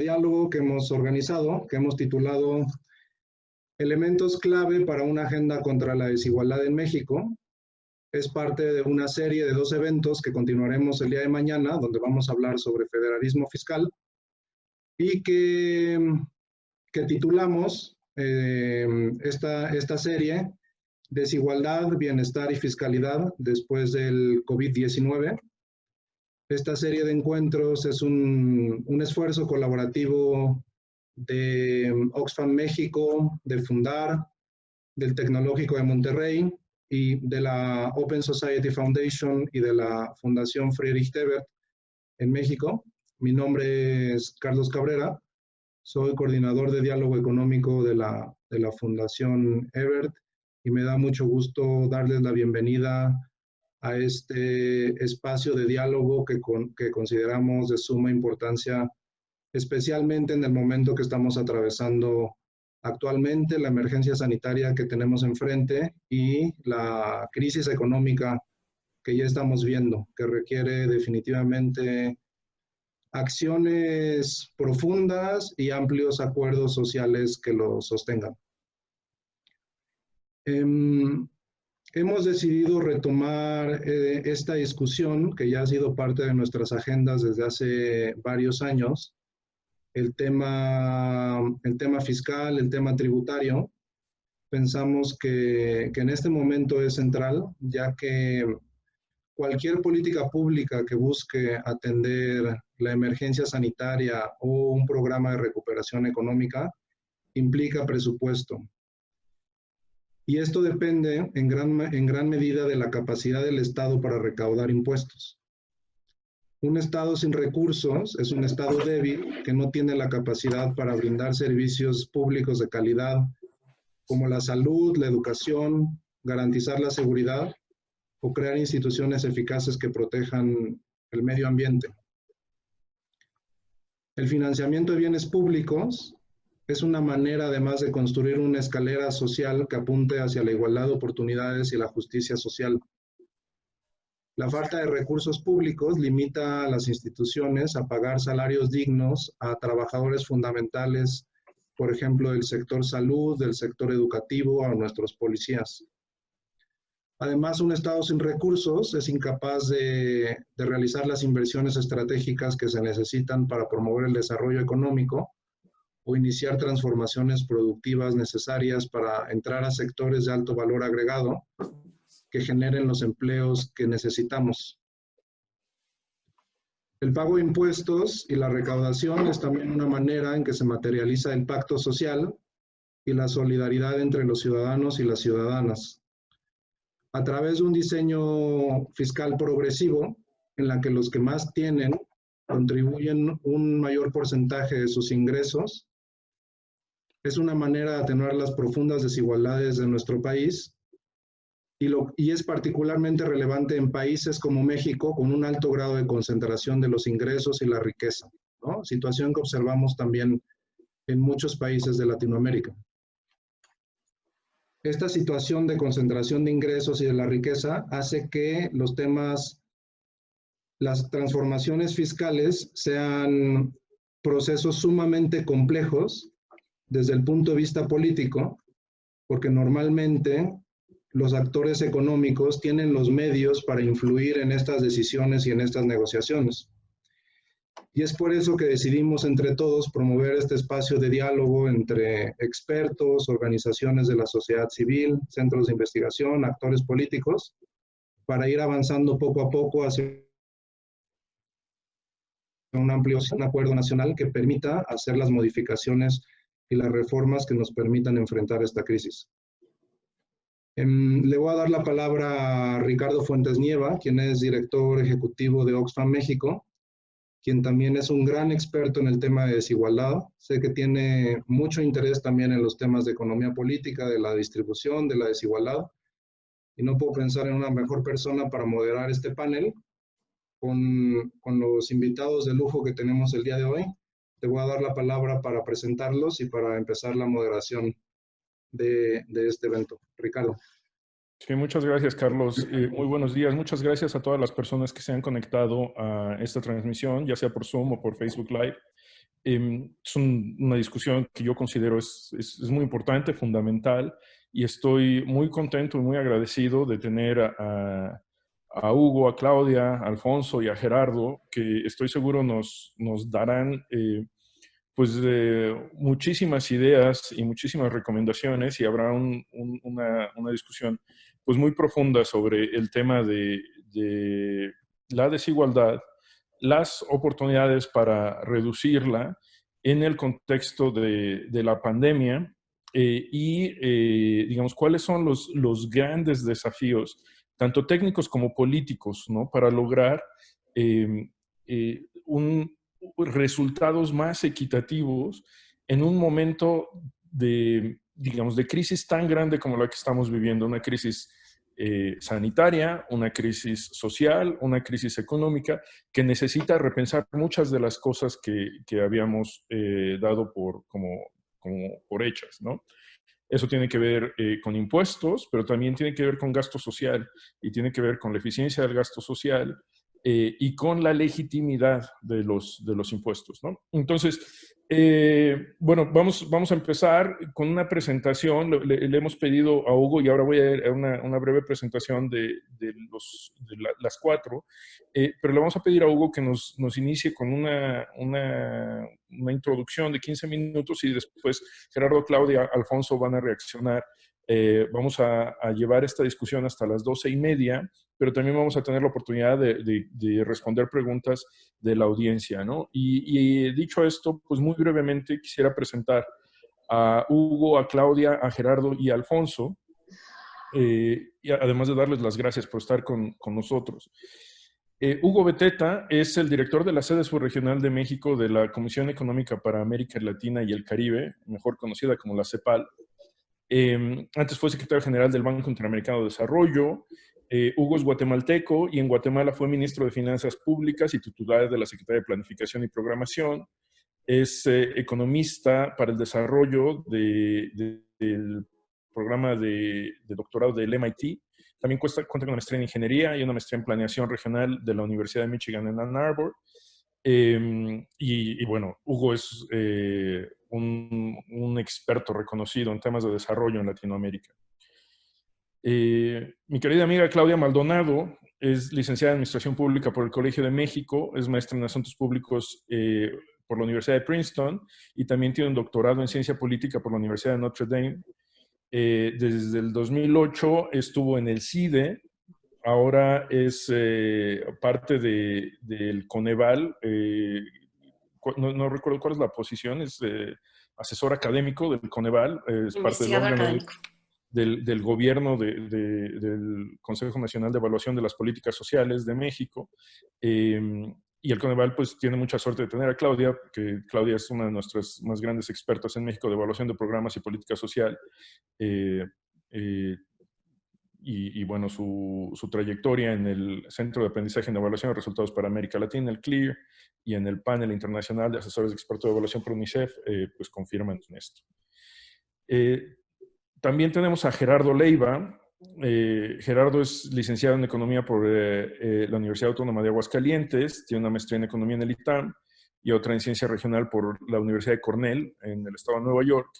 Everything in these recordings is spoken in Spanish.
Diálogo que hemos organizado, que hemos titulado Elementos clave para una agenda contra la desigualdad en México. Es parte de una serie de 2 eventos que continuaremos el día de mañana, donde vamos a hablar sobre federalismo fiscal y que titulamos esta serie Desigualdad, Bienestar y Fiscalidad después del COVID-19. Esta serie de encuentros es un esfuerzo colaborativo de Oxfam México, de Fundar, del Tecnológico de Monterrey y de la Open Society Foundation y de la Fundación Friedrich Ebert en México. Mi nombre es Carlos Cabrera, soy coordinador de diálogo económico de la Fundación Ebert y me da mucho gusto darles la bienvenida a este espacio de diálogo que consideramos de suma importancia, especialmente en el momento que estamos atravesando actualmente, la emergencia sanitaria que tenemos enfrente y la crisis económica que ya estamos viendo, que requiere definitivamente acciones profundas y amplios acuerdos sociales que lo sostengan. Hemos decidido retomar esta discusión, que ya ha sido parte de nuestras agendas desde hace varios años, el tema fiscal, el tema tributario. Pensamos que en este momento es central, ya que cualquier política pública que busque atender la emergencia sanitaria o un programa de recuperación económica implica presupuesto. Y esto depende en gran medida de la capacidad del Estado para recaudar impuestos. Un Estado sin recursos es un Estado débil que no tiene la capacidad para brindar servicios públicos de calidad como la salud, la educación, garantizar la seguridad o crear instituciones eficaces que protejan el medio ambiente. El financiamiento de bienes públicos es una manera, además, de construir una escalera social que apunte hacia la igualdad de oportunidades y la justicia social. La falta de recursos públicos limita a las instituciones a pagar salarios dignos a trabajadores fundamentales, por ejemplo, del sector salud, del sector educativo, a nuestros policías. Además, un Estado sin recursos es incapaz de realizar las inversiones estratégicas que se necesitan para promover el desarrollo económico o iniciar transformaciones productivas necesarias para entrar a sectores de alto valor agregado que generen los empleos que necesitamos. El pago de impuestos y la recaudación es también una manera en que se materializa el pacto social y la solidaridad entre los ciudadanos y las ciudadanas. A través de un diseño fiscal progresivo, en la que los que más tienen contribuyen un mayor porcentaje de sus ingresos, es una manera de atenuar las profundas desigualdades de nuestro país y es particularmente relevante en países como México, con un alto grado de concentración de los ingresos y la riqueza, ¿no? Situación que observamos también en muchos países de Latinoamérica. Esta situación de concentración de ingresos y de la riqueza hace que las transformaciones fiscales sean procesos sumamente complejos desde el punto de vista político, porque normalmente los actores económicos tienen los medios para influir en estas decisiones y en estas negociaciones. Y es por eso que decidimos entre todos promover este espacio de diálogo entre expertos, organizaciones de la sociedad civil, centros de investigación, actores políticos, para ir avanzando poco a poco hacia un acuerdo nacional que permita hacer las modificaciones y las reformas que nos permitan enfrentar esta crisis. Le voy a dar la palabra a Ricardo Fuentes Nieva, quien es director ejecutivo de Oxfam México, quien también es un gran experto en el tema de desigualdad. Sé que tiene mucho interés también en los temas de economía política, de la distribución, de la desigualdad, y no puedo pensar en una mejor persona para moderar este panel con los invitados de lujo que tenemos el día de hoy. Te voy a dar la palabra para presentarlos y para empezar la moderación de este evento. Ricardo. Sí, muchas gracias, Carlos. Muy buenos días. Muchas gracias a todas las personas que se han conectado a esta transmisión, ya sea por Zoom o por Facebook Live. Es una discusión que yo considero es muy importante, fundamental, y estoy muy contento y muy agradecido de tener a Hugo, a Claudia, a Alfonso y a Gerardo, que estoy seguro nos darán pues muchísimas ideas y muchísimas recomendaciones, y habrá una discusión pues muy profunda sobre el tema de la desigualdad, las oportunidades para reducirla en el contexto de la pandemia, digamos, cuáles son los grandes desafíos, tanto técnicos como políticos, ¿no? Para lograr resultados más equitativos en un momento digamos, de crisis tan grande como la que estamos viviendo, una crisis sanitaria, una crisis social, una crisis económica, que necesita repensar muchas de las cosas que habíamos dado como por hechas, ¿no? Eso tiene que ver con impuestos, pero también tiene que ver con gasto social, y tiene que ver con la eficiencia del gasto social y con la legitimidad de los impuestos, ¿no? Entonces, bueno, vamos a empezar con una presentación. Le hemos pedido a Hugo, y ahora voy a ir a una breve presentación de las cuatro, pero le vamos a pedir a Hugo que nos inicie con una introducción de 15 minutos, y después Gerardo, Claudia, Alfonso van a reaccionar. Vamos a llevar esta discusión hasta las 12:30, pero también vamos a tener la oportunidad de responder preguntas de la audiencia, ¿no? Y dicho esto, pues muy brevemente quisiera presentar a Hugo, a Claudia, a Gerardo y a Alfonso, y además de darles las gracias por estar con nosotros. Hugo Beteta es el director de la sede subregional de México de la Comisión Económica para América Latina y el Caribe, mejor conocida como la CEPAL. Antes fue secretario general del Banco Interamericano de Desarrollo. Hugo es guatemalteco, y en Guatemala fue ministro de Finanzas Públicas y titular de la Secretaría de Planificación y Programación. Es economista para el desarrollo del programa de doctorado del MIT. También cuenta con una maestría en ingeniería y una maestría en planeación regional de la Universidad de Michigan en Ann Arbor. Y bueno, Hugo es un experto reconocido en temas de desarrollo en Latinoamérica. Mi querida amiga Claudia Maldonado es licenciada en Administración Pública por el Colegio de México, es maestra en Asuntos Públicos por la Universidad de Princeton, y también tiene un doctorado en Ciencia Política por la Universidad de Notre Dame. Desde el 2008 estuvo en el CIDE, ahora es parte del Coneval. No recuerdo cuál es la posición, es asesor académico del Coneval, es parte del Investigador órgano académico. del gobierno del Consejo Nacional de Evaluación de las Políticas Sociales de México. Y el Coneval pues tiene mucha suerte de tener a Claudia, que Claudia es una de nuestras más grandes expertas en México de evaluación de programas y política social. Eh, eh, y bueno, su trayectoria en el Centro de Aprendizaje en Evaluación de Resultados para América Latina, el CLEAR, y en el Panel Internacional de Asesores de Expertos de Evaluación por UNICEF, pues confirman esto. También tenemos a Gerardo Leiva. Gerardo es licenciado en Economía por la Universidad Autónoma de Aguascalientes, tiene una maestría en Economía en el ITAM y otra en Ciencia Regional por la Universidad de Cornell, en el estado de Nueva York,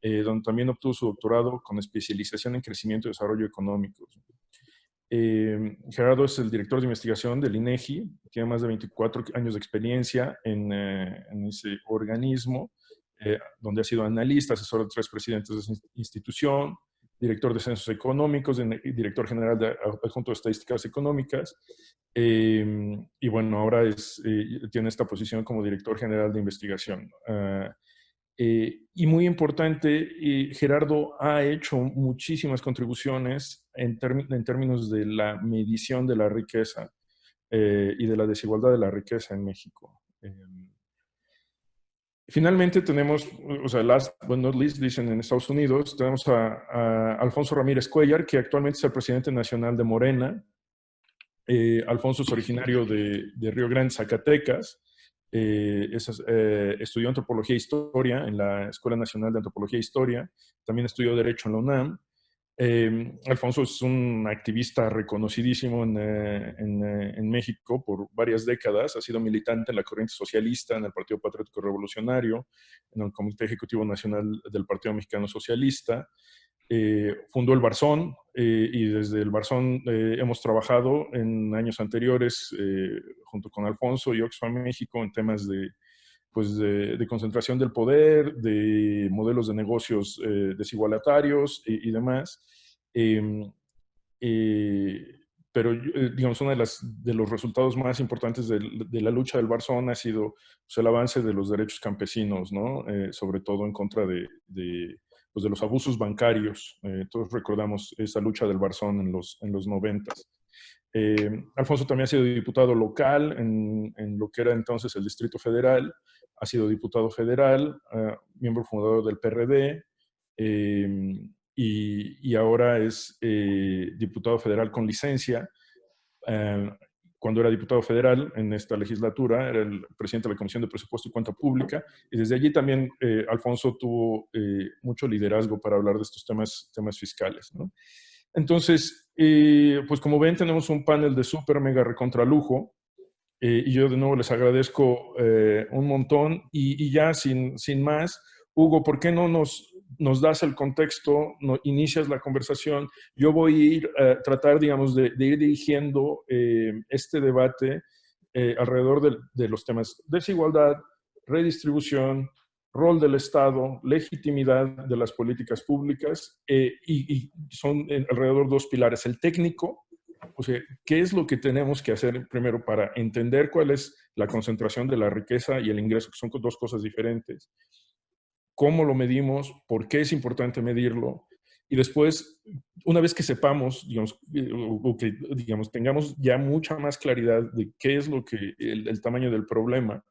donde también obtuvo su doctorado con especialización en Crecimiento y Desarrollo Económico. Gerardo es el director de investigación del INEGI, tiene más de 24 años de experiencia en ese organismo, donde ha sido analista, asesor de 3 presidentes de esa institución, director de censos económicos, director general adjunto de estadísticas económicas, y bueno, ahora tiene esta posición como director general de investigación. Y muy importante, Gerardo ha hecho muchísimas contribuciones en términos de la medición de la riqueza y de la desigualdad de la riqueza en México. Finalmente tenemos, o sea, last but not least, dicen en Estados Unidos, tenemos a Alfonso Ramírez Cuellar, que actualmente es el presidente nacional de Morena. Alfonso es originario de Río Grande, Zacatecas. Estudió Antropología e Historia en la Escuela Nacional de Antropología e Historia. También estudió Derecho en la UNAM. Alfonso es un activista reconocidísimo en México por varias décadas. Ha sido militante en la corriente socialista, en el Partido Patriótico Revolucionario, en el Comité Ejecutivo Nacional del Partido Mexicano Socialista. Fundó el Barzón y desde el Barzón hemos trabajado en años anteriores junto con Alfonso y Oxfam México en temas de concentración del poder, de modelos de negocios desigualitarios y demás. Eh, pero, digamos, uno de los resultados más importantes de la lucha del Barzón ha sido pues, el avance de los derechos campesinos, ¿no? Sobre todo en contra pues, de los abusos bancarios. Todos recordamos esa lucha del Barzón en los 90s. Alfonso también ha sido diputado local en lo que era entonces el Distrito Federal, ha sido diputado federal, miembro fundador del PRD, y ahora es diputado federal con licencia. Cuando era diputado federal en esta legislatura, era el presidente de la Comisión de Presupuesto y Cuenta Pública, y desde allí también Alfonso tuvo mucho liderazgo para hablar de estos temas fiscales, ¿no? Entonces, pues como ven, tenemos un panel de súper mega recontralujo, y yo de nuevo les agradezco un montón, y ya sin más, Hugo, ¿por qué no nos das el contexto, inicias la conversación? Yo voy a ir a tratar, digamos, de ir dirigiendo este debate alrededor de los temas desigualdad, redistribución, rol del Estado, legitimidad de las políticas públicas, y son alrededor dos pilares: el técnico, o sea, ¿qué es lo que tenemos que hacer primero para entender cuál es la concentración de la riqueza y el ingreso, que son dos cosas diferentes? ¿Cómo lo medimos? ¿Por qué es importante medirlo? Y después, una vez que sepamos, digamos, o que digamos, tengamos ya mucha más claridad de qué es lo que el tamaño del problema,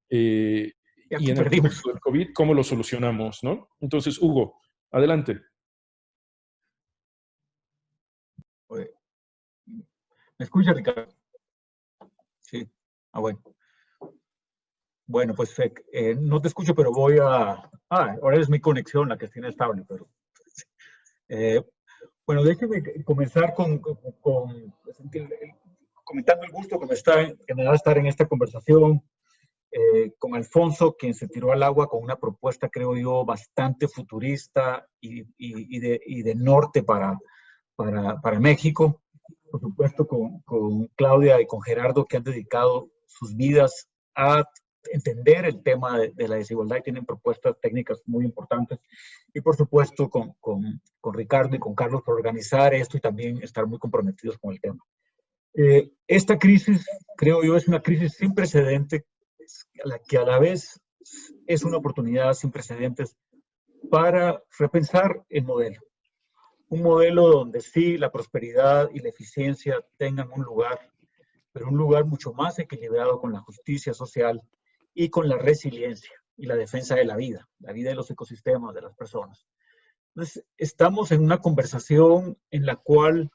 y en el contexto del COVID, ¿cómo lo solucionamos, no? Entonces, Hugo, adelante. ¿Me escucha, Ricardo? Sí. Ah, bueno. Bueno, pues no te escucho, pero voy a... ahora es mi conexión la que tiene estable, pero... bueno, déjeme comenzar comentando el gusto que me da estar en esta conversación con Alfonso, quien se tiró al agua con una propuesta, creo yo, bastante futurista y de norte para México. Por supuesto, con Claudia y con Gerardo, que han dedicado sus vidas a entender el tema de la desigualdad y tienen propuestas técnicas muy importantes. Y por supuesto con Ricardo y con Carlos por organizar esto y también estar muy comprometidos con el tema. Esta crisis, creo yo, es una crisis sin precedentes, que a la vez es una oportunidad sin precedentes para repensar el modelo. Un modelo donde sí la prosperidad y la eficiencia tengan un lugar, pero un lugar mucho más equilibrado con la justicia social y con la resiliencia y la defensa de la vida de los ecosistemas, de las personas. Entonces, estamos en una conversación en la cual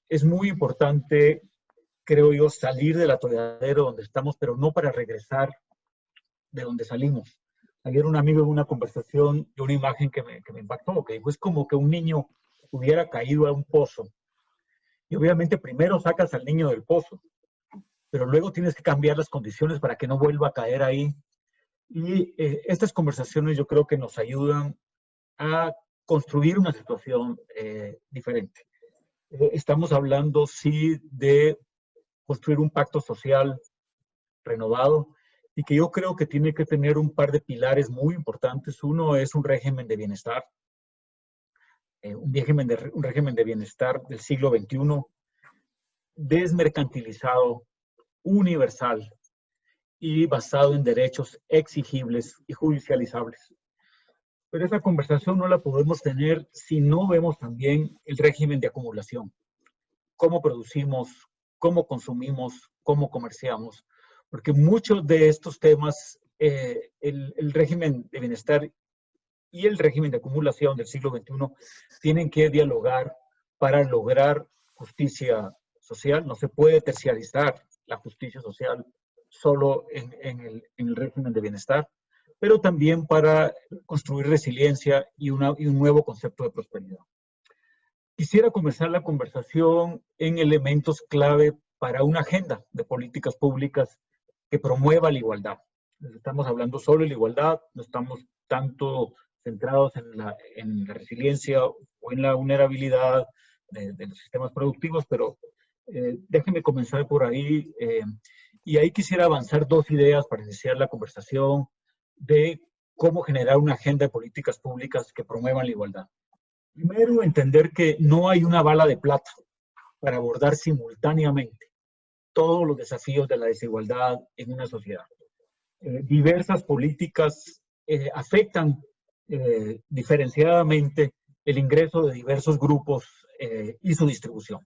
es muy importante, creo yo, salir del atolladero donde estamos, pero no para regresar de donde salimos. Ayer un amigo en una conversación de una imagen que me impactó, que dijo, es como que un niño hubiera caído a un pozo. Y obviamente primero sacas al niño del pozo, pero luego tienes que cambiar las condiciones para que no vuelva a caer ahí. Y estas conversaciones yo creo que nos ayudan a construir una situación diferente. Estamos hablando, sí, de construir un pacto social renovado, y que yo creo que tiene que tener un par de pilares muy importantes. Uno es un régimen de bienestar, un régimen de bienestar del siglo XXI, desmercantilizado, universal y basado en derechos exigibles y judicializables. Pero esa conversación no la podemos tener si no vemos también el régimen de acumulación. Cómo producimos, cómo consumimos, cómo comerciamos. Porque muchos de estos temas, el régimen de bienestar y el régimen de acumulación del siglo XXI tienen que dialogar para lograr justicia social. No se puede terciarizar la justicia social solo en el régimen de bienestar, pero también para construir resiliencia y un nuevo concepto de prosperidad. Quisiera comenzar la conversación en elementos clave para una agenda de políticas públicas que promueva la igualdad. Estamos hablando solo de la igualdad, no estamos tanto centrados en la resiliencia o en la vulnerabilidad de los sistemas productivos, pero déjenme comenzar por ahí. Y ahí quisiera avanzar dos ideas para iniciar la conversación de cómo generar una agenda de políticas públicas que promuevan la igualdad. Primero, entender que no hay una bala de plata para abordar simultáneamente todos los desafíos de la desigualdad en una sociedad. Diversas políticas afectan diferenciadamente el ingreso de diversos grupos y su distribución.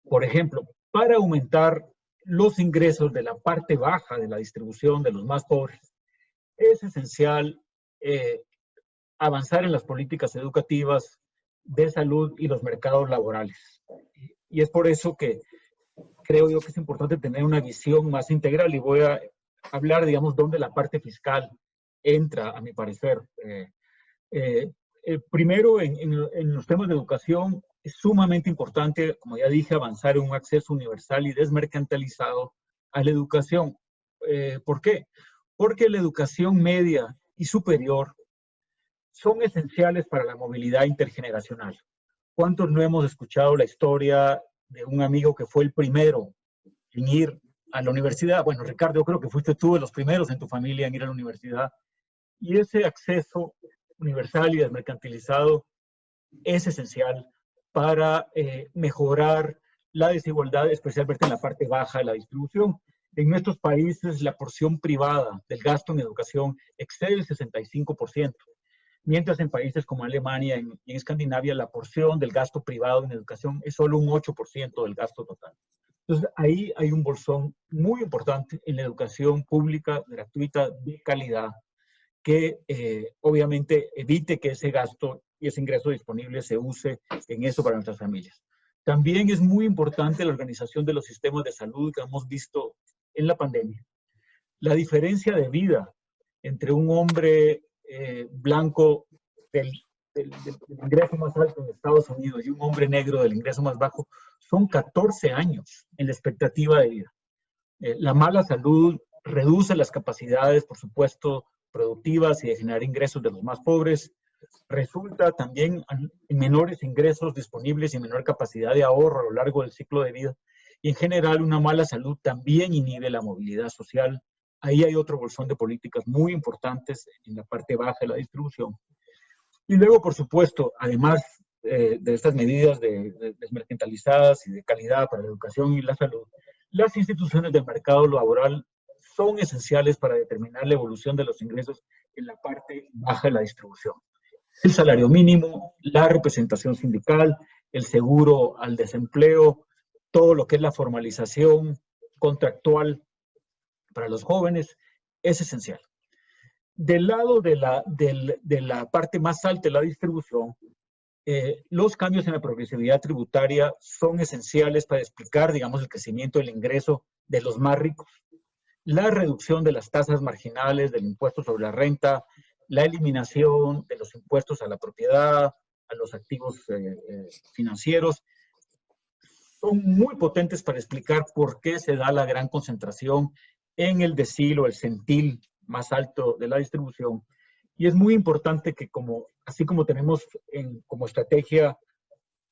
Por ejemplo, para aumentar los ingresos de la parte baja de la distribución de los más pobres, es esencial avanzar en las políticas educativas, de salud y los mercados laborales. Y es por eso que creo yo que es importante tener una visión más integral, y voy a hablar, digamos, dónde la parte fiscal entra, a mi parecer. Primero, en los temas de educación, es sumamente importante, como ya dije, avanzar en un acceso universal y desmercantilizado a la educación. ¿Por qué? Porque la educación media y superior son esenciales para la movilidad intergeneracional. ¿Cuántos no hemos escuchado la historia de un amigo que fue el primero en ir a la universidad? Bueno, Ricardo, yo creo que fuiste tú de los primeros en tu familia en ir a la universidad. Y ese acceso universal y desmercantilizado es esencial para mejorar la desigualdad, especialmente en la parte baja de la distribución. En nuestros países, la porción privada del gasto en educación excede el 65%, mientras en países como Alemania y en Escandinavia, la porción del gasto privado en educación es solo un 8% del gasto total. Entonces, ahí hay un bolsón muy importante en la educación pública, gratuita, de calidad, que obviamente evite que ese gasto y ese ingreso disponible se use en eso para nuestras familias. También es muy importante la organización de los sistemas de salud que hemos visto en la pandemia. La diferencia de vida entre un hombre blanco del ingreso más alto en Estados Unidos y un hombre negro del ingreso más bajo son 14 años en la expectativa de vida. La mala salud reduce las capacidades, por supuesto, productivas y de generar ingresos de los más pobres. Resulta también en menores ingresos disponibles y menor capacidad de ahorro a lo largo del ciclo de vida. Y en general, una mala salud también inhibe la movilidad social. Ahí hay otro bolsón de políticas muy importantes en la parte baja de la distribución. Y luego, por supuesto, además de estas medidas desmercantilizadas y de calidad para la educación y la salud, las instituciones del mercado laboral son esenciales para determinar la evolución de los ingresos en la parte baja de la distribución. El salario mínimo, la representación sindical, el seguro al desempleo, todo lo que es la formalización contractual para los jóvenes, es esencial. Del lado de la parte más alta de la distribución, los cambios en la progresividad tributaria son esenciales para explicar, digamos, el crecimiento del ingreso de los más ricos. La reducción de las tasas marginales del impuesto sobre la renta, la eliminación de los impuestos a la propiedad, a los activos financieros, son muy potentes para explicar por qué se da la gran concentración en el decil o el centil más alto de la distribución. Y es muy importante que así como tenemos como estrategia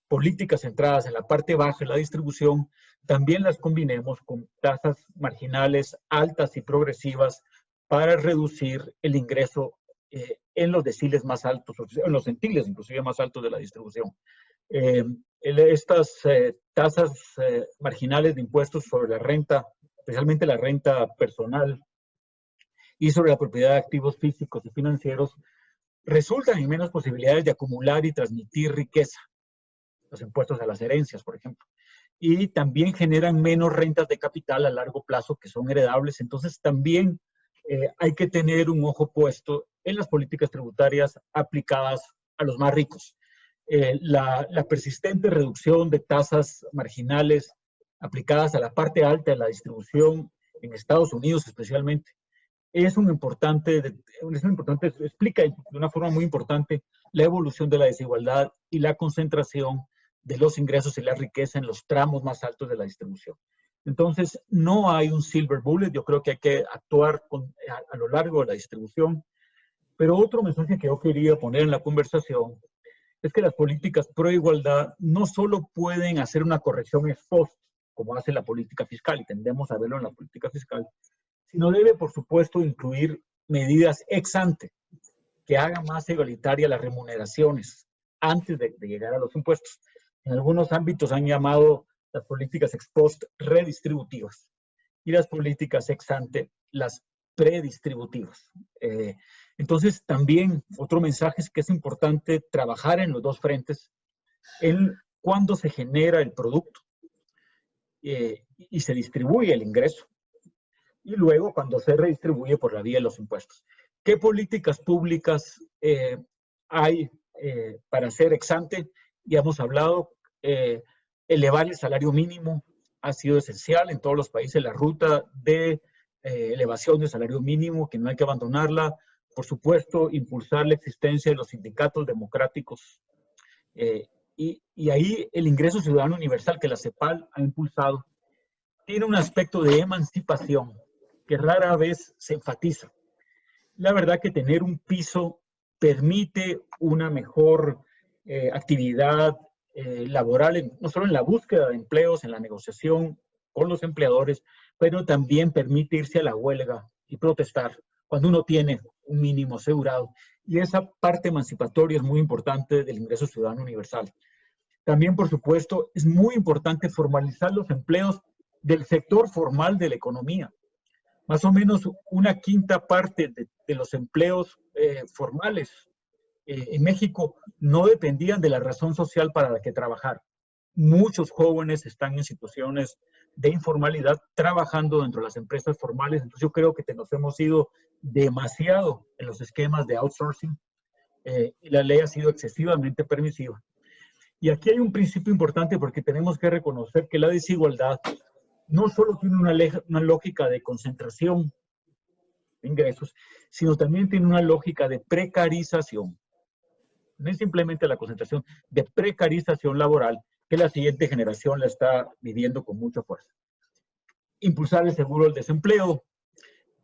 políticas centradas en la parte baja de la distribución, también las combinemos con tasas marginales altas y progresivas para reducir el ingreso en los deciles más altos, en los centiles inclusive más altos de la distribución. Estas tasas marginales de impuestos sobre la renta, especialmente la renta personal y sobre la propiedad de activos físicos y financieros, resultan en menos posibilidades de acumular y transmitir riqueza. Los impuestos a las herencias, por ejemplo. Y también generan menos rentas de capital a largo plazo que son heredables. Entonces también hay que tener un ojo puesto en las políticas tributarias aplicadas a los más ricos. La persistente reducción de tasas marginales aplicadas a la parte alta de la distribución en Estados Unidos especialmente es un importante, explica de una forma muy importante la evolución de la desigualdad y la concentración de los ingresos y la riqueza en los tramos más altos de la distribución. Entonces, no hay un silver bullet, yo creo que hay que actuar a lo largo de la distribución. Pero otro mensaje que yo quería poner en la conversación es que las políticas pro igualdad no solo pueden hacer una corrección ex post, como hace la política fiscal, y tendemos a verlo en la política fiscal, sino debe, por supuesto, incluir medidas ex ante, que hagan más igualitarias las remuneraciones antes de llegar a los impuestos. En algunos ámbitos han llamado las políticas ex post redistributivas y las políticas ex ante las predistributivas. Entonces, también otro mensaje es que es importante trabajar en los dos frentes, en cuando se genera el producto y se distribuye el ingreso, y luego cuando se redistribuye por la vía de los impuestos. ¿Qué políticas públicas hay para hacer ex ante? Ya hemos hablado, elevar el salario mínimo ha sido esencial en todos los países, la ruta de elevación del salario mínimo, que no hay que abandonarla. Por supuesto, impulsar la existencia de los sindicatos democráticos. Y ahí el ingreso ciudadano universal que la CEPAL ha impulsado tiene un aspecto de emancipación que rara vez se enfatiza. La verdad que tener un piso permite una mejor actividad laboral, no solo en la búsqueda de empleos, en la negociación con los empleadores, pero también permite irse a la huelga y protestar cuando uno tiene un mínimo asegurado. Y esa parte emancipatoria es muy importante del ingreso ciudadano universal. También, por supuesto, es muy importante formalizar los empleos del sector formal de la economía. Más o menos una quinta parte de los empleos formales en México no dependían de la razón social para la que trabajar. Muchos jóvenes están en situaciones de informalidad trabajando dentro de las empresas formales. Entonces yo creo que nos hemos ido demasiado en los esquemas de outsourcing y la ley ha sido excesivamente permisiva. Y aquí hay un principio importante porque tenemos que reconocer que la desigualdad no solo tiene una lógica de concentración de ingresos, sino también tiene una lógica de precarización. No es simplemente la concentración, de precarización laboral que la siguiente generación la está viviendo con mucha fuerza. Impulsar el seguro del desempleo,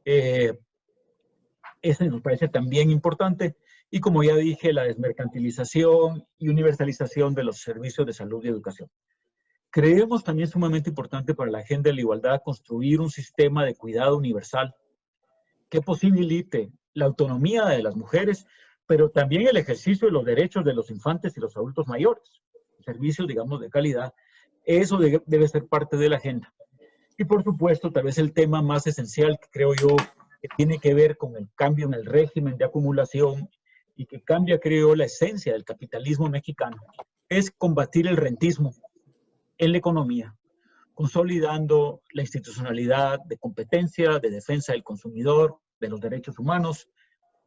eso nos parece también importante. Y como ya dije, la desmercantilización y universalización de los servicios de salud y educación. Creemos también sumamente importante para la agenda de la igualdad construir un sistema de cuidado universal que posibilite la autonomía de las mujeres, pero también el ejercicio de los derechos de los infantes y los adultos mayores. Servicios, digamos, de calidad. Eso debe ser parte de la agenda. Y por supuesto, tal vez el tema más esencial que creo yo que tiene que ver con el cambio en el régimen de acumulación y que cambia, creo, la esencia del capitalismo mexicano, es combatir el rentismo en la economía, consolidando la institucionalidad de competencia, de defensa del consumidor, de los derechos humanos.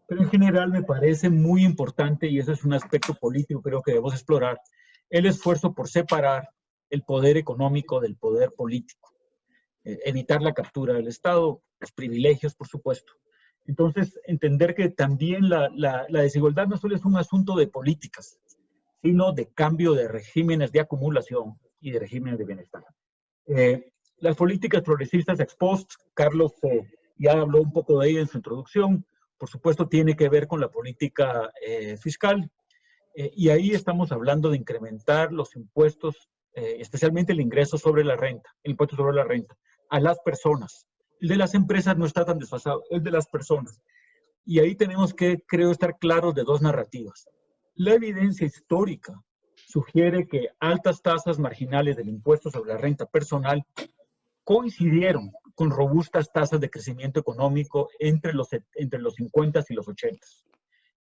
Pero en general me parece muy importante, y ese es un aspecto político creo que debemos explorar, el esfuerzo por separar el poder económico del poder político. Evitar la captura del Estado, los privilegios, por supuesto. Entonces, entender que también la desigualdad no solo es un asunto de políticas, sino de cambio de regímenes de acumulación y de regímenes de bienestar. Las políticas progresistas ex post, Carlos ya habló un poco de ella en su introducción, por supuesto tiene que ver con la política fiscal, y ahí estamos hablando de incrementar los impuestos, especialmente el ingreso sobre la renta, el impuesto sobre la renta, a las personas. El de las empresas no está tan desfasado, el de las personas. Y ahí tenemos que, creo, estar claros de dos narrativas. La evidencia histórica sugiere que altas tasas marginales del impuesto sobre la renta personal coincidieron con robustas tasas de crecimiento económico entre los 50 y los 80.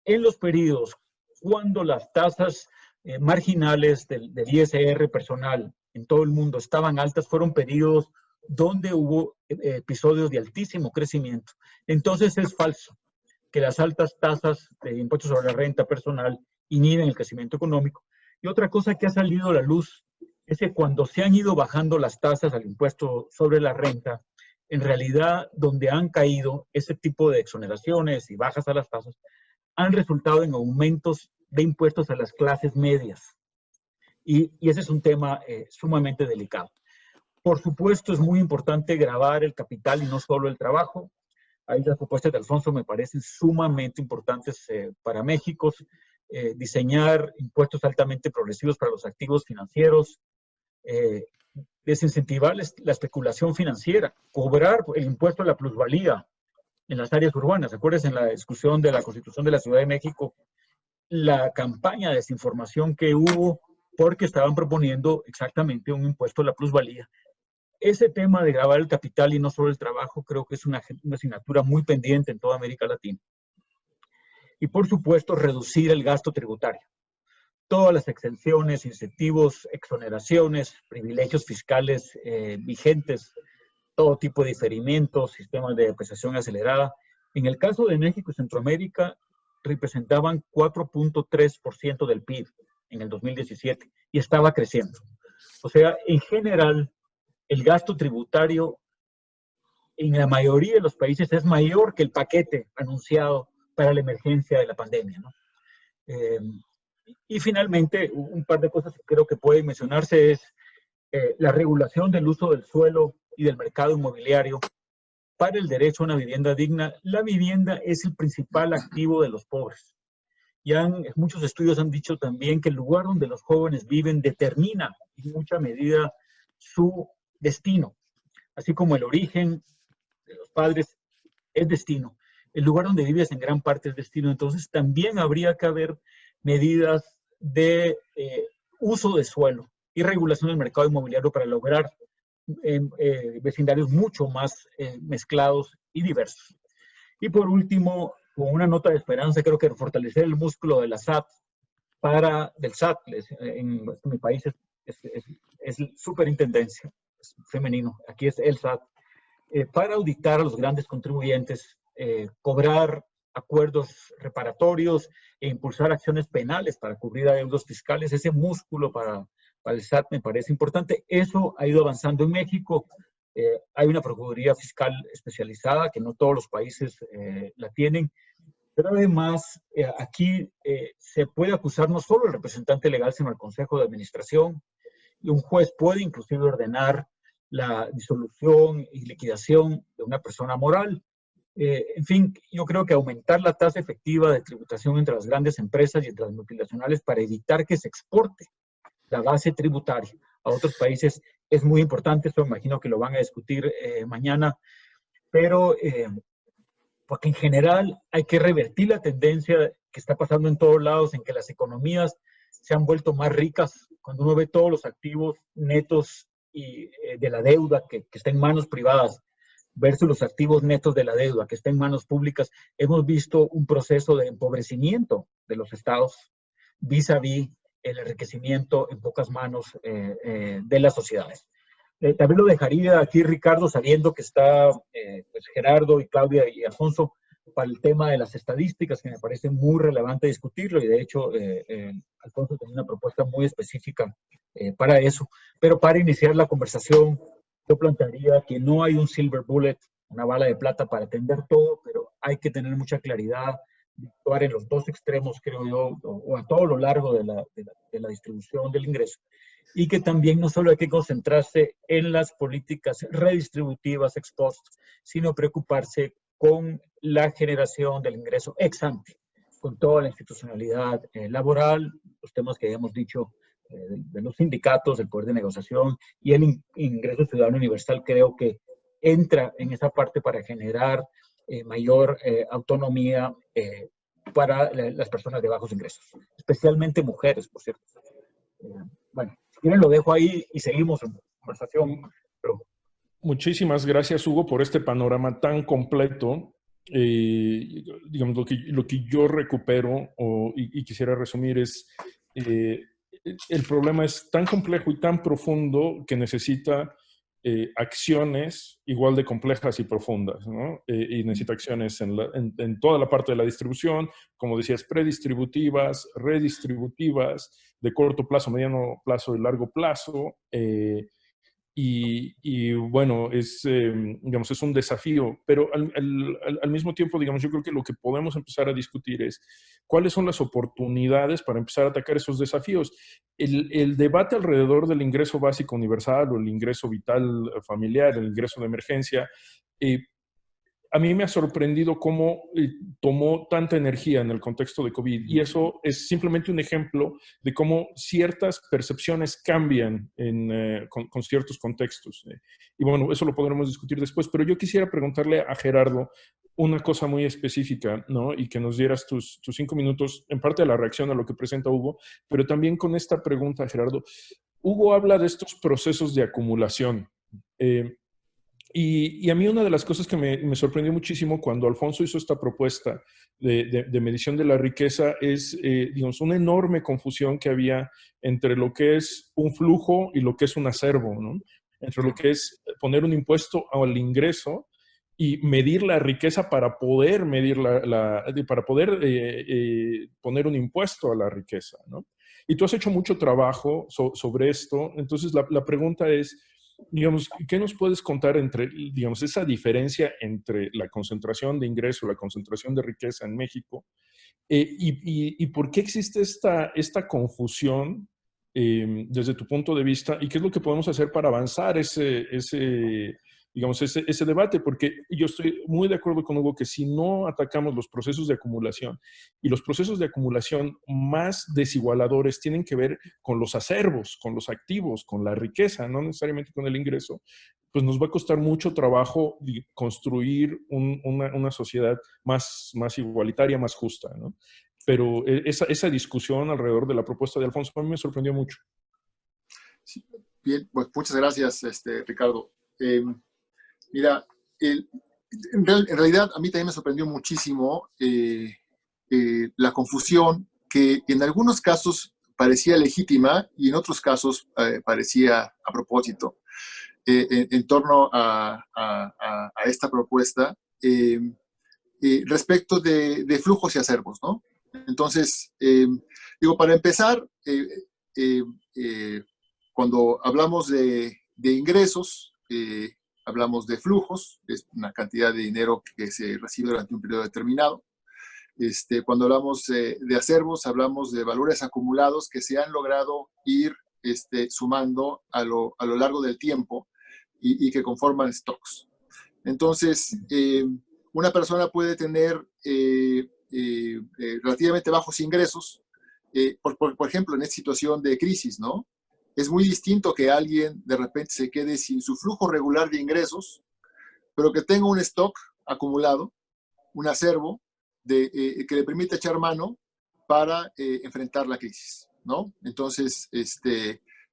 En los periodos cuando las tasas marginales del ISR personal en todo el mundo estaban altas, fueron periodos donde hubo episodios de altísimo crecimiento. Entonces es falso que las altas tasas de impuestos sobre la renta personal inhiben el crecimiento económico. Y otra cosa que ha salido a la luz es que cuando se han ido bajando las tasas al impuesto sobre la renta, en realidad, donde han caído ese tipo de exoneraciones y bajas a las tasas, han resultado en aumentos de impuestos a las clases medias. Y ese es un tema sumamente delicado. Por supuesto, es muy importante gravar el capital y no solo el trabajo. Ahí las propuestas de Alfonso me parecen sumamente importantes para México. Diseñar impuestos altamente progresivos para los activos financieros, desincentivar la especulación financiera, cobrar el impuesto a la plusvalía en las áreas urbanas. Acuérdense en la discusión de la Constitución de la Ciudad de México, la campaña de desinformación que hubo porque estaban proponiendo exactamente un impuesto a la plusvalía. Ese tema de gravar el capital y no solo el trabajo creo que es una asignatura muy pendiente en toda América Latina. Y por supuesto, reducir el gasto tributario. Todas las exenciones, incentivos, exoneraciones, privilegios fiscales vigentes, todo tipo de diferimientos, sistemas de depreciación acelerada. En el caso de México y Centroamérica, representaban 4.3% del PIB en el 2017 y estaba creciendo. O sea, en general, el gasto tributario en la mayoría de los países es mayor que el paquete anunciado para la emergencia de la pandemia, ¿no? Y finalmente, un par de cosas que creo que pueden mencionarse es la regulación del uso del suelo y del mercado inmobiliario para el derecho a una vivienda digna. La vivienda es el principal activo de los pobres. Muchos estudios han dicho también que el lugar donde los jóvenes viven determina en mucha medida su destino, así como el origen de los padres es destino. El lugar donde vives en gran parte es destino. Entonces también habría que haber medidas de uso de suelo y regulación del mercado inmobiliario para lograr vecindarios mucho más mezclados y diversos. Y por último, con una nota de esperanza, creo que fortalecer el músculo de la SAT del SAT, en mi país es superintendencia, es femenino, aquí es el SAT, para auditar a los grandes contribuyentes, cobrar acuerdos reparatorios e impulsar acciones penales para cubrir adeudos fiscales. Ese músculo para el SAT me parece importante. Eso ha ido avanzando en México. Hay una Procuraduría Fiscal especializada que no todos los países la tienen. Pero además, aquí se puede acusar no solo al representante legal, sino al Consejo de Administración. Y un juez puede inclusive ordenar la disolución y liquidación de una persona moral. En fin, yo creo que aumentar la tasa efectiva de tributación entre las grandes empresas y entre las multinacionales para evitar que se exporte la base tributaria a otros países es muy importante. Eso me imagino que lo van a discutir mañana, pero porque en general hay que revertir la tendencia que está pasando en todos lados, en que las economías se han vuelto más ricas. Cuando uno ve todos los activos netos y de la deuda que está en manos privadas versus los activos netos de la deuda que está en manos públicas, hemos visto un proceso de empobrecimiento de los estados vis-a-vis el enriquecimiento en pocas manos de las sociedades. También lo dejaría aquí, Ricardo, sabiendo que está pues Gerardo y Claudia y Alfonso para el tema de las estadísticas, que me parece muy relevante discutirlo, y de hecho Alfonso tiene una propuesta muy específica para eso. Pero para iniciar la conversación, yo plantearía que no hay un silver bullet, una bala de plata para atender todo, pero hay que tener mucha claridad, actuar en los dos extremos, creo yo, o a todo lo largo de la distribución del ingreso. Y que también no solo hay que concentrarse en las políticas redistributivas ex post, sino preocuparse con la generación del ingreso ex ante, con toda la institucionalidad laboral, los temas que habíamos dicho de los sindicatos, el poder de negociación y el ingreso ciudadano universal, creo que entra en esa parte para generar mayor autonomía para las personas de bajos ingresos, especialmente mujeres, por cierto. Bueno, si quieren lo dejo ahí y seguimos en conversación. Pero... Muchísimas gracias, Hugo, por este panorama tan completo. Digamos, lo que yo recupero y quisiera resumir es el problema es tan complejo y tan profundo que necesita acciones igual de complejas y profundas, ¿no? Y necesita acciones en toda la parte de la distribución, como decías, predistributivas, redistributivas, de corto plazo, mediano plazo y largo plazo, y bueno, digamos, es un desafío, pero al mismo tiempo, digamos, yo creo que lo que podemos empezar a discutir es cuáles son las oportunidades para empezar a atacar esos desafíos. El debate alrededor del ingreso básico universal o el ingreso vital familiar, el ingreso de emergencia, eh, a mí me ha sorprendido cómo tomó tanta energía en el contexto de COVID, y eso es simplemente un ejemplo de cómo ciertas percepciones cambian con ciertos contextos. Y bueno, eso lo podremos discutir después, pero yo quisiera preguntarle a Gerardo una cosa muy específica, ¿no? Y que nos dieras tus 5 minutos, en parte de la reacción a lo que presenta Hugo, pero también con esta pregunta, Gerardo. Hugo habla de estos procesos de acumulación. Y a mí una de las cosas que me sorprendió muchísimo cuando Alfonso hizo esta propuesta de medición de la riqueza es, digamos, una enorme confusión que había entre lo que es un flujo y lo que es un acervo, ¿no? Entre lo que es poner un impuesto al ingreso y medir la riqueza para poder medir para poder poner un impuesto a la riqueza, ¿no? Y tú has hecho mucho trabajo sobre esto, entonces la pregunta es, digamos, ¿qué nos puedes contar entre, digamos, esa diferencia entre la concentración de ingreso, la concentración de riqueza en México, y por qué existe esta confusión desde tu punto de vista, y qué es lo que podemos hacer para avanzar digamos, ese debate? Porque yo estoy muy de acuerdo con Hugo que si no atacamos los procesos de acumulación, y los procesos de acumulación más desigualadores tienen que ver con los acervos, con los activos, con la riqueza, no necesariamente con el ingreso, pues nos va a costar mucho trabajo construir una sociedad más igualitaria, más justa, ¿no? Pero esa discusión alrededor de la propuesta de Alfonso a mí me sorprendió mucho. Sí, bien, pues muchas gracias, Ricardo. Mira, en realidad a mí también me sorprendió muchísimo la confusión que en algunos casos parecía legítima y en otros casos parecía a propósito en torno a esta propuesta respecto de flujos y acervos, ¿no? Entonces, digo, para empezar, cuando hablamos de ingresos, hablamos de flujos, es una cantidad de dinero que se recibe durante un periodo determinado. Cuando hablamos de acervos, hablamos de valores acumulados que se han logrado ir sumando a lo largo del tiempo y que conforman stocks. Entonces, una persona puede tener relativamente bajos ingresos, por ejemplo, en esta situación de crisis, ¿no? Es muy distinto que alguien de repente se quede sin su flujo regular de ingresos, pero que tenga un stock acumulado, un acervo que le permite echar mano para enfrentar la crisis, ¿no? Entonces,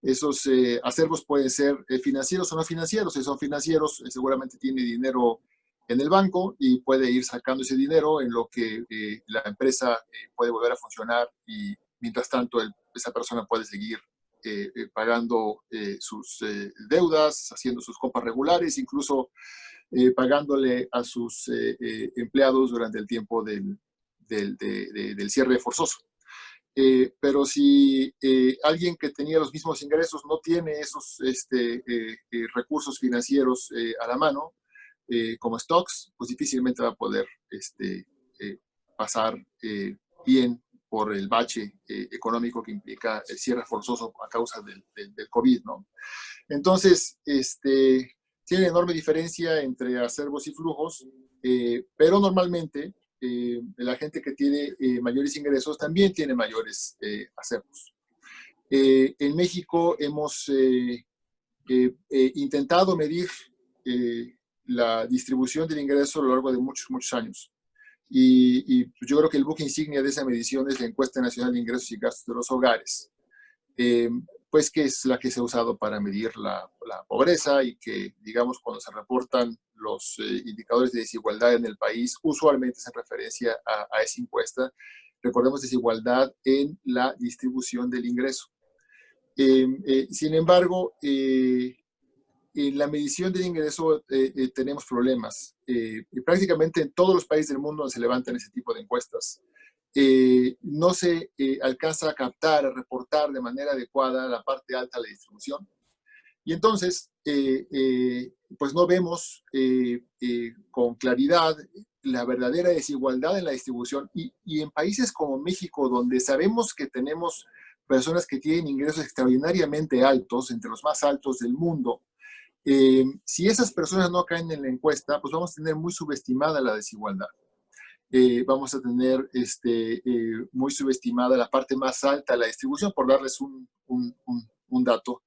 esos acervos pueden ser financieros o no financieros. Si son financieros, seguramente tiene dinero en el banco y puede ir sacando ese dinero en lo que la empresa puede volver a funcionar, y mientras tanto esa persona puede seguir pagando sus deudas, haciendo sus compras regulares, incluso pagándole a sus empleados durante el tiempo del cierre forzoso. Pero si alguien que tenía los mismos ingresos no tiene esos recursos financieros a la mano, como stocks, pues difícilmente va a poder pasar bien por el bache económico que implica el cierre forzoso a causa del COVID, ¿no? Entonces, tiene enorme diferencia entre acervos y flujos, pero normalmente la gente que tiene mayores ingresos también tiene mayores acervos. En México hemos intentado medir la distribución del ingreso a lo largo de muchos, muchos años. Y yo creo que el buque insignia de esa medición es la Encuesta Nacional de Ingresos y Gastos de los Hogares, pues que es la que se ha usado para medir la pobreza, y que, digamos, cuando se reportan los indicadores de desigualdad en el país, usualmente se referencia a esa encuesta. Recordemos, desigualdad en la distribución del ingreso. Sin embargo, en la medición del ingreso tenemos problemas. Prácticamente en todos los países del mundo donde se levantan ese tipo de encuestas, no se alcanza a captar, a reportar de manera adecuada la parte alta de la distribución. Y entonces, pues no vemos con claridad la verdadera desigualdad en la distribución. Y en países como México, donde sabemos que tenemos personas que tienen ingresos extraordinariamente altos, entre los más altos del mundo, si esas personas no caen en la encuesta, pues vamos a tener muy subestimada la desigualdad. Vamos a tener muy subestimada la parte más alta de la distribución. Por darles un dato,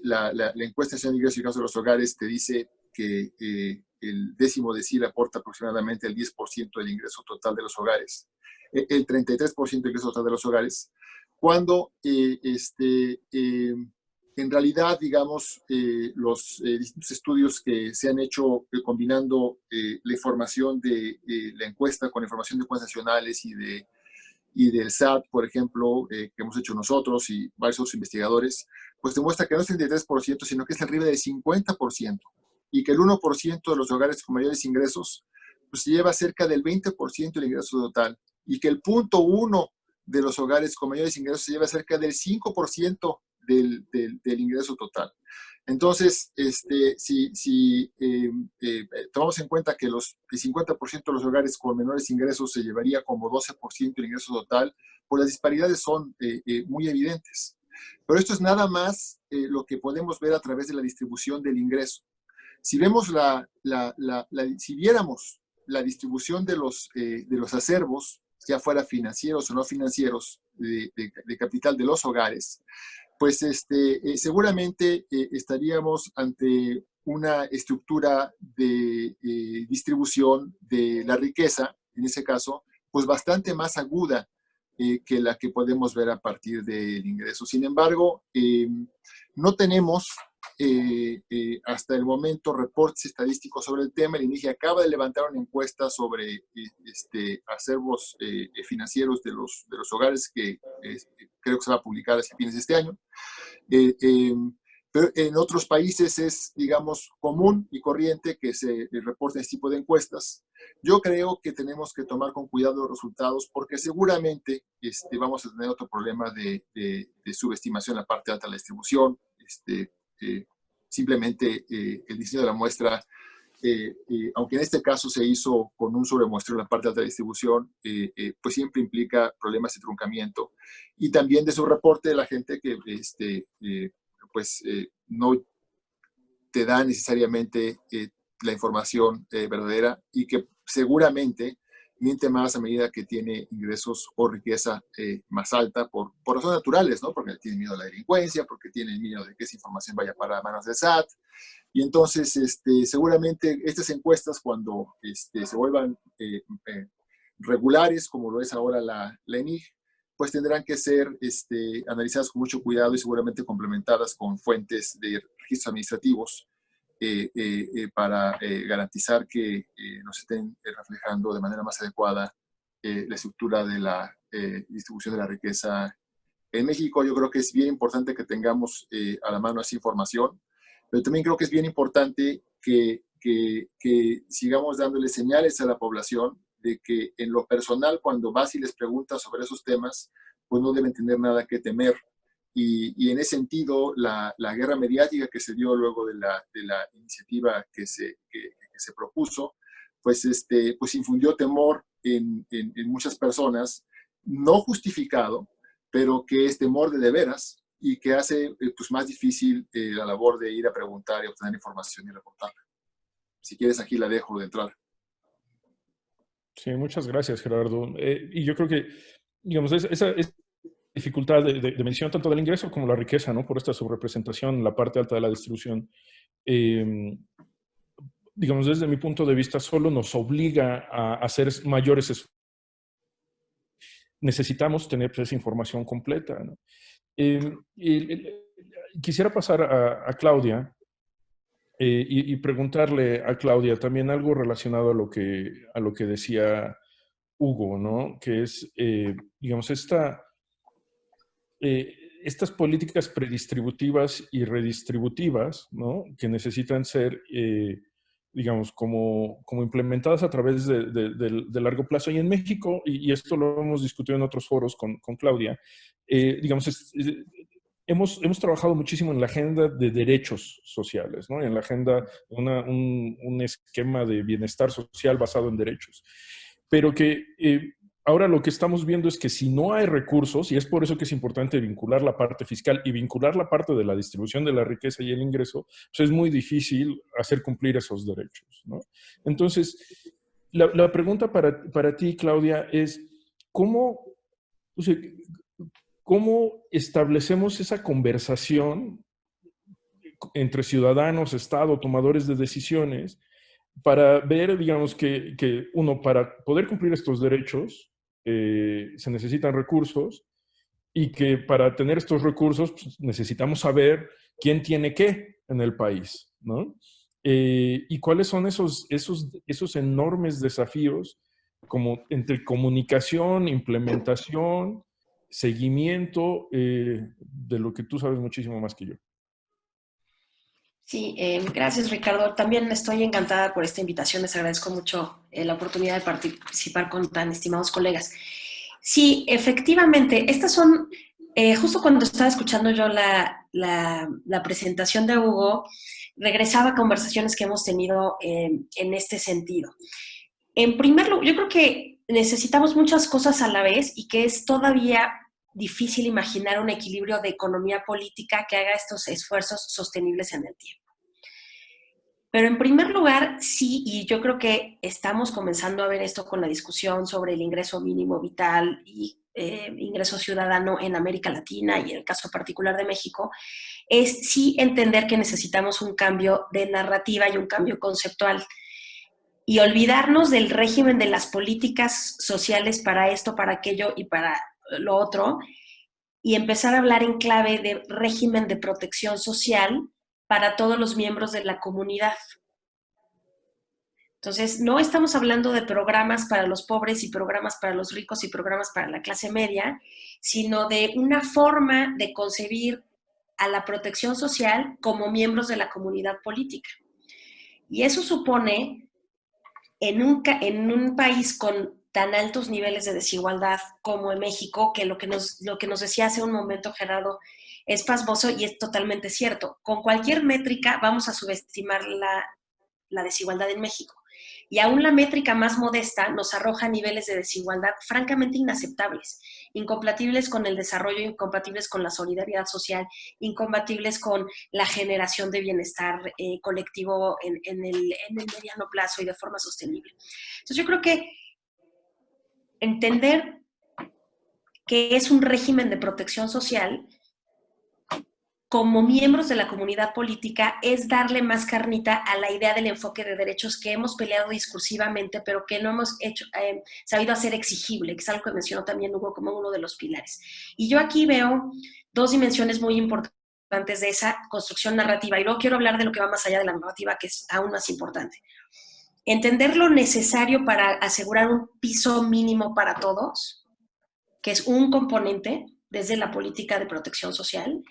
la encuesta de ingresos y gastos de los hogares te dice que el 10º decil aporta aproximadamente el 10% del ingreso total de los hogares, el 33% del ingreso total de los hogares, cuando en realidad, digamos, los distintos estudios que se han hecho combinando la información de la encuesta con la información de cuentas nacionales y del SAT, por ejemplo, que hemos hecho nosotros y varios otros investigadores, pues demuestra que no es el 33%, sino que es arriba del 50%, y que el 1% de los hogares con mayores ingresos pues se lleva cerca del 20% del ingreso total, y que el 0.1 de los hogares con mayores ingresos se lleva cerca del 5% del ingreso total. Entonces, si tomamos en cuenta que el 50% de los hogares con menores ingresos se llevaría como 12% del ingreso total, pues las disparidades son muy evidentes. Pero esto es nada más lo que podemos ver a través de la distribución del ingreso. Si vemos si viéramos la distribución de los acervos, ya fuera financieros o no financieros, de capital de los hogares, pues seguramente estaríamos ante una estructura de distribución de la riqueza, en ese caso, pues bastante más aguda que la que podemos ver a partir del ingreso. Sin embargo, no tenemos hasta el momento reportes estadísticos sobre el tema. El INEGI acaba de levantar una encuesta sobre acervos financieros de los hogares que creo que se va a publicar a fines de este año. Pero en otros países es, digamos, común y corriente que se reporten este tipo de encuestas. Yo creo que tenemos que tomar con cuidado los resultados, porque seguramente vamos a tener otro problema de subestimación en la parte alta de la distribución. Simplemente el diseño de la muestra, aunque en este caso se hizo con un sobremuestreo en la parte alta de la distribución, pues siempre implica problemas de truncamiento. Y también de su reporte, la gente que no te da necesariamente la información verdadera, y que seguramente miente más a medida que tiene ingresos o riqueza más alta por razones naturales, ¿no? Porque tiene miedo a la delincuencia, porque tiene miedo de que esa información vaya para manos del SAT. Y entonces, seguramente estas encuestas, cuando se vuelvan regulares, como lo es ahora la ENIG, pues tendrán que ser analizadas con mucho cuidado y seguramente complementadas con fuentes de registros administrativos para garantizar que nos estén reflejando de manera más adecuada la estructura de la distribución de la riqueza en México. Yo creo que es bien importante que tengamos a la mano esa información, pero también creo que es bien importante que sigamos dándole señales a la población de que en lo personal, cuando vas y les preguntas sobre esos temas, pues no deben tener nada que temer. Y en ese sentido, la guerra mediática que se dio luego de la iniciativa que se propuso, pues infundió temor en muchas personas, no justificado, pero que es temor de veras, y que hace pues más difícil la labor de ir a preguntar y obtener información y reportarla. Si quieres, aquí la dejo de entrada. Sí, muchas gracias, Gerardo. Y yo creo que, digamos, esa dificultad de medición tanto del ingreso como la riqueza, ¿no? Por esta subrepresentación en la parte alta de la distribución, digamos, desde mi punto de vista, solo nos obliga a hacer mayores esfuerzos. Necesitamos tener esa información completa, ¿no? Quisiera pasar a Claudia y preguntarle a Claudia también algo relacionado a lo que decía Hugo, ¿no? Que es, digamos, estas políticas predistributivas y redistributivas, ¿no? Que necesitan ser, digamos, como implementadas a través de largo plazo. Y en México, y esto lo hemos discutido en otros foros con Claudia, digamos, hemos trabajado muchísimo en la agenda de derechos sociales, ¿no? En la agenda, un esquema de bienestar social basado en derechos. Pero que ahora lo que estamos viendo es que si no hay recursos, y es por eso que es importante vincular la parte fiscal y vincular la parte de la distribución de la riqueza y el ingreso, pues es muy difícil hacer cumplir esos derechos, ¿no? Entonces, la pregunta para ti, Claudia, es ¿cómo, o sea, ¿cómo establecemos esa conversación entre ciudadanos, Estado, tomadores de decisiones, para ver, digamos, que uno, para poder cumplir estos derechos, se necesitan recursos y que para tener estos recursos pues, necesitamos saber quién tiene qué en el país, ¿no? Y cuáles son esos enormes desafíos como entre comunicación, implementación, seguimiento, de lo que tú sabes muchísimo más que yo. Sí, gracias Ricardo. También estoy encantada por esta invitación. Les agradezco mucho la oportunidad de participar con tan estimados colegas. Sí, efectivamente, estas son, justo cuando estaba escuchando yo la presentación de Hugo, regresaba a conversaciones que hemos tenido en este sentido. En primer lugar, yo creo que necesitamos muchas cosas a la vez y que es todavía difícil imaginar un equilibrio de economía política que haga estos esfuerzos sostenibles en el tiempo. Pero en primer lugar, sí, y yo creo que estamos comenzando a ver esto con la discusión sobre el ingreso mínimo vital y ingreso ciudadano en América Latina y en el caso particular de México, es sí entender que necesitamos un cambio de narrativa y un cambio conceptual y olvidarnos del régimen de las políticas sociales para esto, para aquello y para lo otro, y empezar a hablar en clave de régimen de protección social para todos los miembros de la comunidad. Entonces, no estamos hablando de programas para los pobres y programas para los ricos y programas para la clase media, sino de una forma de concebir a la protección social como miembros de la comunidad política. Y eso supone, en un país con tan altos niveles de desigualdad como en México, que lo que nos decía hace un momento Gerardo es pasmoso y es totalmente cierto. Con cualquier métrica vamos a subestimar la desigualdad en México. Y aún la métrica más modesta nos arroja niveles de desigualdad francamente inaceptables, incompatibles con el desarrollo, incompatibles con la solidaridad social, incompatibles con la generación de bienestar colectivo en el mediano plazo y de forma sostenible. Entonces yo creo que entender que es un régimen de protección social como miembros de la comunidad política es darle más carnita a la idea del enfoque de derechos que hemos peleado discursivamente, pero que no hemos sabido hacer exigible, que es algo que mencionó también Hugo como uno de los pilares. Y yo aquí veo dos dimensiones muy importantes de esa construcción narrativa, y luego quiero hablar de lo que va más allá de la narrativa, que es aún más importante. Entender lo necesario para asegurar un piso mínimo para todos, que es un componente desde la política de protección social,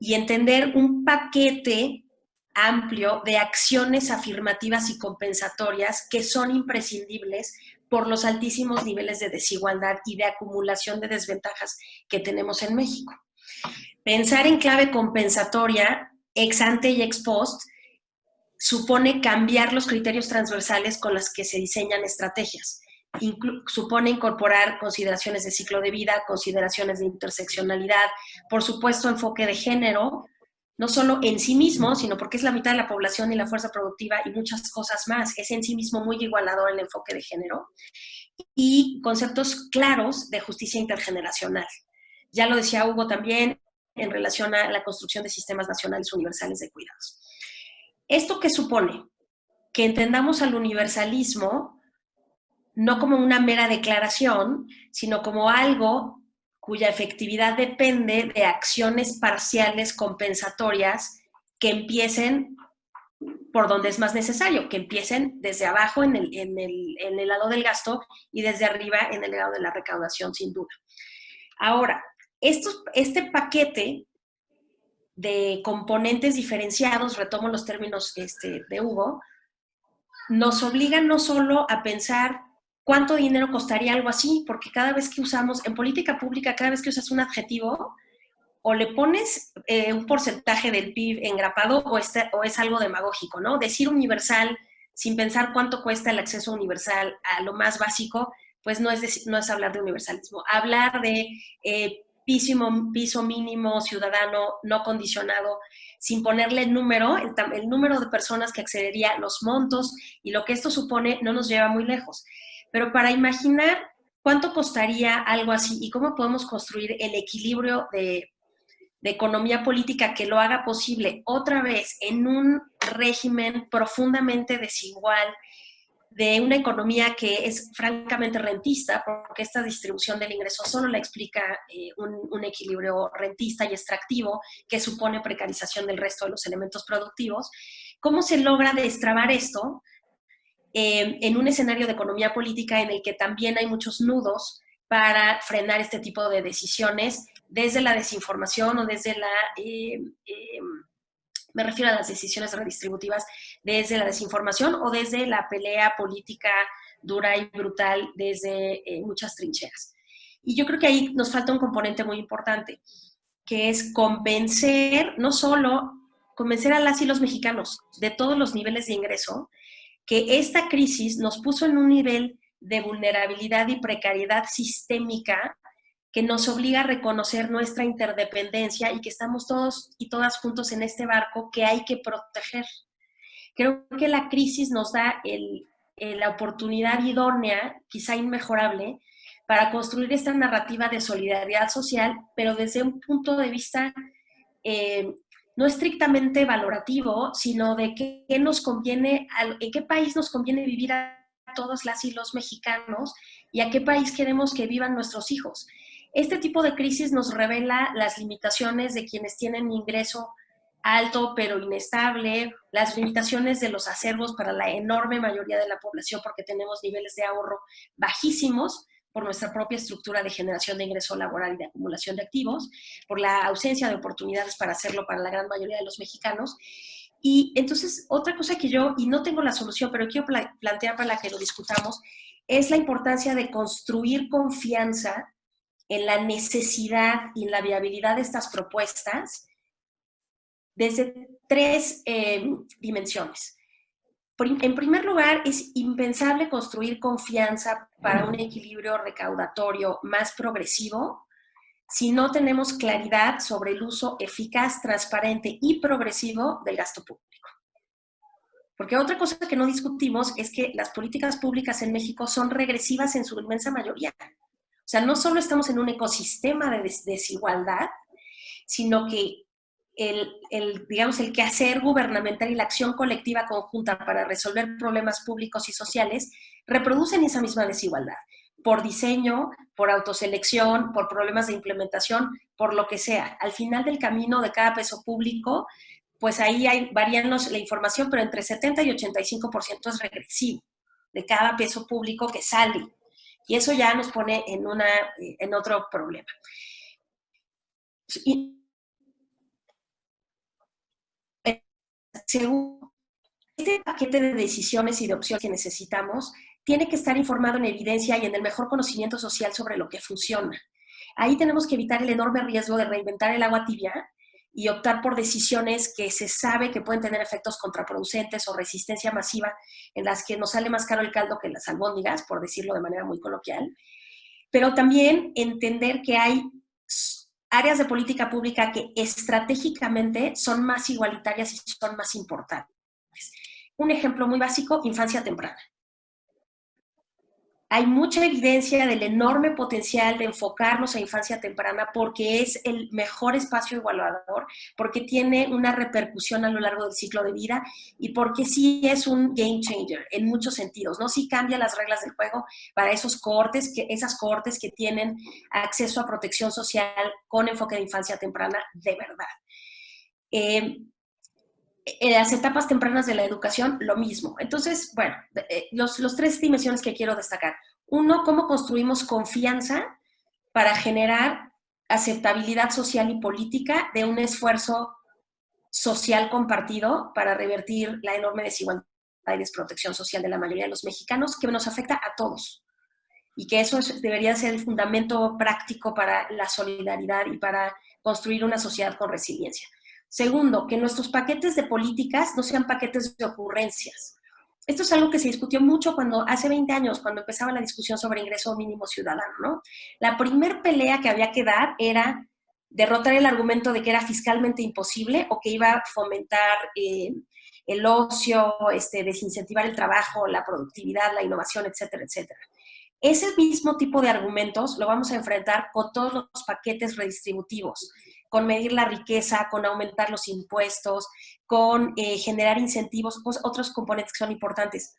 y entender un paquete amplio de acciones afirmativas y compensatorias que son imprescindibles por los altísimos niveles de desigualdad y de acumulación de desventajas que tenemos en México. Pensar en clave compensatoria, ex ante y ex post, supone cambiar los criterios transversales con los que se diseñan estrategias. Supone incorporar consideraciones de ciclo de vida, consideraciones de interseccionalidad, por supuesto enfoque de género, no solo en sí mismo, sino porque es la mitad de la población y la fuerza productiva y muchas cosas más. Es en sí mismo muy igualador el enfoque de género. Y conceptos claros de justicia intergeneracional. Ya lo decía Hugo también en relación a la construcción de sistemas nacionales universales de cuidados. ¿Esto qué supone? Que entendamos al universalismo no como una mera declaración, sino como algo cuya efectividad depende de acciones parciales compensatorias que empiecen por donde es más necesario, que empiecen desde abajo en el lado del gasto y desde arriba en el lado de la recaudación, sin duda. Ahora, este paquete de componentes diferenciados, retomo los términos de Hugo, nos obliga no solo a pensar cuánto dinero costaría algo así, porque cada vez que usamos, en política pública, cada vez que usas un adjetivo, o le pones un porcentaje del PIB engrapado o es algo demagógico, ¿no? Decir universal sin pensar cuánto cuesta el acceso universal a lo más básico, pues no es hablar de universalismo. Hablar de piso mínimo ciudadano no condicionado, sin ponerle el número de personas que accedería, los montos y lo que esto supone, no nos lleva muy lejos. Pero para imaginar cuánto costaría algo así y cómo podemos construir el equilibrio de economía política que lo haga posible otra vez en un régimen profundamente desigual, de una economía que es francamente rentista, porque esta distribución del ingreso solo la explica un equilibrio rentista y extractivo que supone precarización del resto de los elementos productivos. ¿Cómo se logra destrabar esto en un escenario de economía política en el que también hay muchos nudos para frenar este tipo de decisiones desde la desinformación o desde la... me refiero a las decisiones redistributivas desde la desinformación o desde la pelea política dura y brutal desde muchas trincheras. Y yo creo que ahí nos falta un componente muy importante, que es convencer, no solo convencer a las y los mexicanos de todos los niveles de ingreso, que esta crisis nos puso en un nivel de vulnerabilidad y precariedad sistémica que nos obliga a reconocer nuestra interdependencia y que estamos todos y todas juntos en este barco que hay que proteger. Creo que la crisis nos da la oportunidad idónea, quizá inmejorable, para construir esta narrativa de solidaridad social, pero desde un punto de vista no estrictamente valorativo, sino de qué nos conviene, en qué país nos conviene vivir a todos las y los mexicanos y a qué país queremos que vivan nuestros hijos. Este tipo de crisis nos revela las limitaciones de quienes tienen ingreso alto pero inestable, las limitaciones de los acervos para la enorme mayoría de la población porque tenemos niveles de ahorro bajísimos por nuestra propia estructura de generación de ingreso laboral y de acumulación de activos, por la ausencia de oportunidades para hacerlo para la gran mayoría de los mexicanos. Y entonces, otra cosa que yo, y no tengo la solución, pero quiero plantear para que lo discutamos, es la importancia de construir confianza en la necesidad y en la viabilidad de estas propuestas desde tres dimensiones. En primer lugar, es impensable construir confianza para un equilibrio recaudatorio más progresivo si no tenemos claridad sobre el uso eficaz, transparente y progresivo del gasto público. Porque otra cosa que no discutimos es que las políticas públicas en México son regresivas en su inmensa mayoría. O sea, no solo estamos en un ecosistema de desigualdad, sino que digamos, el quehacer gubernamental y la acción colectiva conjunta para resolver problemas públicos y sociales reproducen esa misma desigualdad, por diseño, por autoselección, por problemas de implementación, por lo que sea. Al final del camino de cada peso público, pues ahí varían la información, pero entre 70 y 85% es regresivo de cada peso público que sale. Y eso ya nos pone en otro problema. Y según este paquete de decisiones y de opciones que necesitamos, tiene que estar informado en evidencia y en el mejor conocimiento social sobre lo que funciona. Ahí tenemos que evitar el enorme riesgo de reinventar el agua tibia y optar por decisiones que se sabe que pueden tener efectos contraproducentes o resistencia masiva en las que nos sale más caro el caldo que las albóndigas, por decirlo de manera muy coloquial. Pero también entender que hay áreas de política pública que estratégicamente son más igualitarias y son más importantes. Un ejemplo muy básico, infancia temprana. Hay mucha evidencia del enorme potencial de enfocarnos a infancia temprana porque es el mejor espacio igualador, porque tiene una repercusión a lo largo del ciclo de vida y porque sí es un game changer en muchos sentidos, ¿no? Sí cambia las reglas del juego para esas cohortes que tienen acceso a protección social con enfoque de infancia temprana de verdad. En las etapas tempranas de la educación, lo mismo. Entonces, bueno, los tres dimensiones que quiero destacar. Uno, cómo construimos confianza para generar aceptabilidad social y política de un esfuerzo social compartido para revertir la enorme desigualdad y desprotección social de la mayoría de los mexicanos que nos afecta a todos. Y que eso debería ser el fundamento práctico para la solidaridad y para construir una sociedad con resiliencia. Segundo, que nuestros paquetes de políticas no sean paquetes de ocurrencias. Esto es algo que se discutió mucho hace 20 años, cuando empezaba la discusión sobre ingreso mínimo ciudadano, ¿no? La primer pelea que había que dar era derrotar el argumento de que era fiscalmente imposible o que iba a fomentar el ocio, desincentivar el trabajo, la productividad, la innovación, etcétera, etcétera. Ese mismo tipo de argumentos lo vamos a enfrentar con todos los paquetes redistributivos, con medir la riqueza, con aumentar los impuestos, con generar incentivos, otros componentes que son importantes.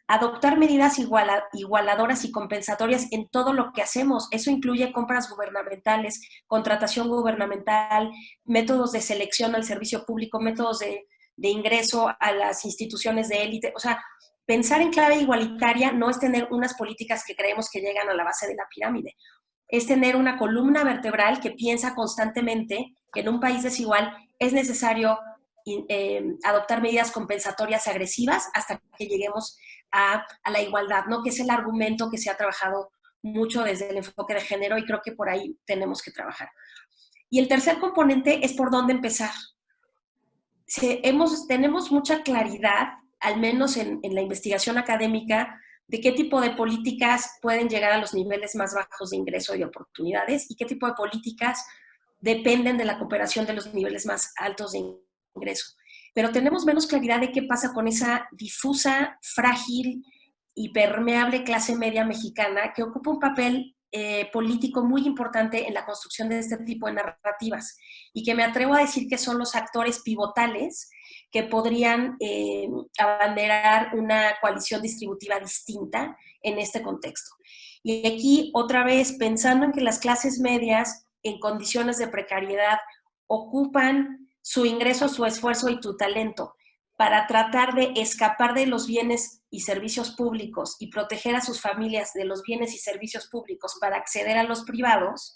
Adoptar medidas igualadoras y compensatorias en todo lo que hacemos. Eso incluye compras gubernamentales, contratación gubernamental, métodos de selección al servicio público, métodos de ingreso a las instituciones de élite. O sea, pensar en clave igualitaria no es tener unas políticas que creemos que llegan a la base de la pirámide. Es tener una columna vertebral que piensa constantemente que en un país desigual es necesario adoptar medidas compensatorias agresivas hasta que lleguemos a la igualdad, ¿no? Que es el argumento que se ha trabajado mucho desde el enfoque de género y creo que por ahí tenemos que trabajar. Y el tercer componente es por dónde empezar. Tenemos mucha claridad, al menos en la investigación académica, de qué tipo de políticas pueden llegar a los niveles más bajos de ingreso y oportunidades y qué tipo de políticas dependen de la cooperación de los niveles más altos de ingreso. Pero tenemos menos claridad de qué pasa con esa difusa, frágil y permeable clase media mexicana que ocupa un papel político muy importante en la construcción de este tipo de narrativas y que me atrevo a decir que son los actores pivotales que podrían abanderar una coalición distributiva distinta en este contexto. Y aquí, otra vez, pensando en que las clases medias en condiciones de precariedad ocupan su ingreso, su esfuerzo y tu talento para tratar de escapar de los bienes y servicios públicos y proteger a sus familias de los bienes y servicios públicos para acceder a los privados,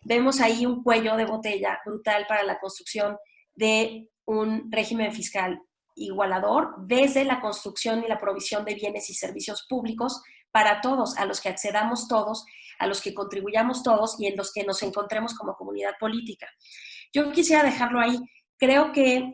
vemos ahí un cuello de botella brutal para la construcción de un régimen fiscal igualador desde la construcción y la provisión de bienes y servicios públicos para todos, a los que accedamos todos, a los que contribuyamos todos y en los que nos encontremos como comunidad política. Yo quisiera dejarlo ahí. Creo que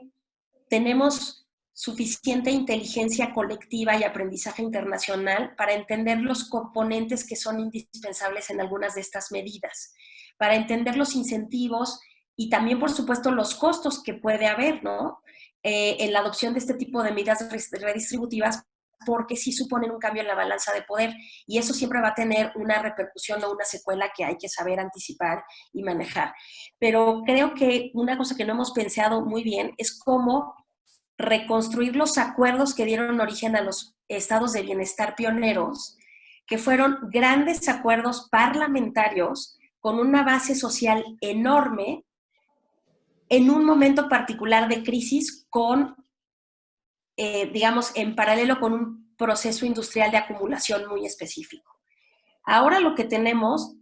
tenemos suficiente inteligencia colectiva y aprendizaje internacional para entender los componentes que son indispensables en algunas de estas medidas, para entender los incentivos y también, por supuesto, los costos que puede haber, ¿no? En la adopción de este tipo de medidas redistributivas, porque sí suponen un cambio en la balanza de poder y eso siempre va a tener una repercusión o una secuela que hay que saber anticipar y manejar. Pero creo que una cosa que no hemos pensado muy bien es cómo reconstruir los acuerdos que dieron origen a los estados de bienestar pioneros, que fueron grandes acuerdos parlamentarios con una base social enorme en un momento particular de crisis con, digamos, en paralelo con un proceso industrial de acumulación muy específico. Ahora lo que tenemos,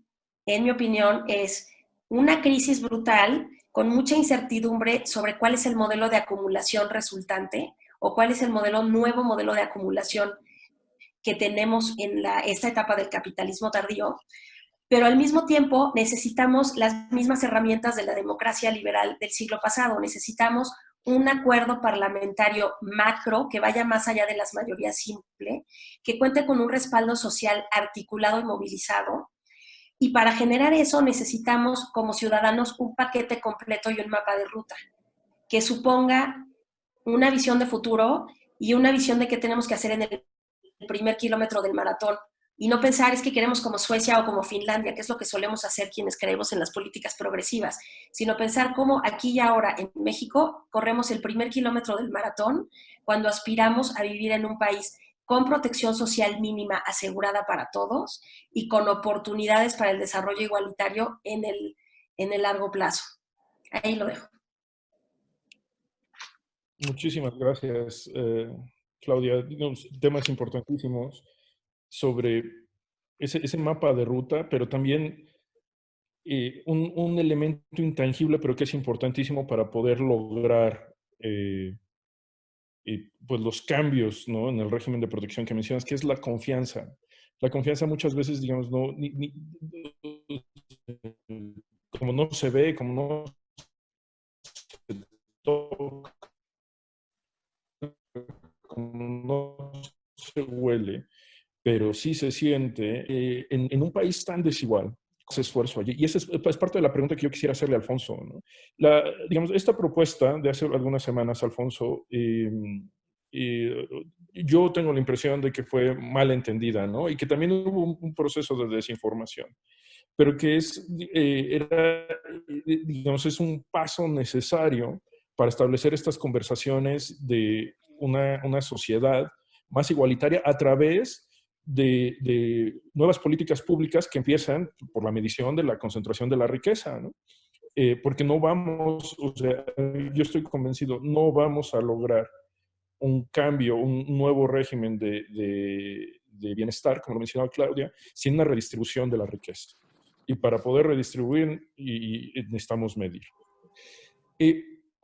en mi opinión, es una crisis brutal con mucha incertidumbre sobre cuál es el modelo de acumulación resultante o cuál es el nuevo modelo de acumulación que tenemos en esta etapa del capitalismo tardío, pero al mismo tiempo necesitamos las mismas herramientas de la democracia liberal del siglo pasado. Necesitamos un acuerdo parlamentario macro que vaya más allá de las mayorías simples, que cuente con un respaldo social articulado y movilizado. Y para generar eso necesitamos como ciudadanos un paquete completo y un mapa de ruta que suponga una visión de futuro y una visión de qué tenemos que hacer en el primer kilómetro del maratón. Y no pensar es que queremos como Suecia o como Finlandia, que es lo que solemos hacer quienes creemos en las políticas progresivas, sino pensar cómo aquí y ahora en México corremos el primer kilómetro del maratón cuando aspiramos a vivir en un país con protección social mínima asegurada para todos y con oportunidades para el desarrollo igualitario en el largo plazo. Ahí lo dejo. Muchísimas gracias, Claudia. Temas importantísimos sobre ese mapa de ruta, pero también un elemento intangible, pero que es importantísimo para poder lograr pues los cambios, ¿no?, en el régimen de protección que mencionas, que es la confianza. La confianza muchas veces, digamos, como no se ve, como no se toca, como no se huele, pero sí se siente en un país tan desigual. Ese esfuerzo allí. Y esa es parte de la pregunta que yo quisiera hacerle a Alfonso, ¿no? Digamos, esta propuesta de hace algunas semanas, Alfonso, yo tengo la impresión de que fue mal entendida, ¿no? Y que también hubo un proceso de desinformación, pero que digamos, es un paso necesario para establecer estas conversaciones de una sociedad más igualitaria a través de nuevas políticas públicas que empiezan por la medición de la concentración de la riqueza, ¿no? Porque no vamos, o sea, yo estoy convencido, no vamos a lograr un cambio, un nuevo régimen de bienestar, como lo mencionaba Claudia, sin una redistribución de la riqueza. Y para poder redistribuir necesitamos medir.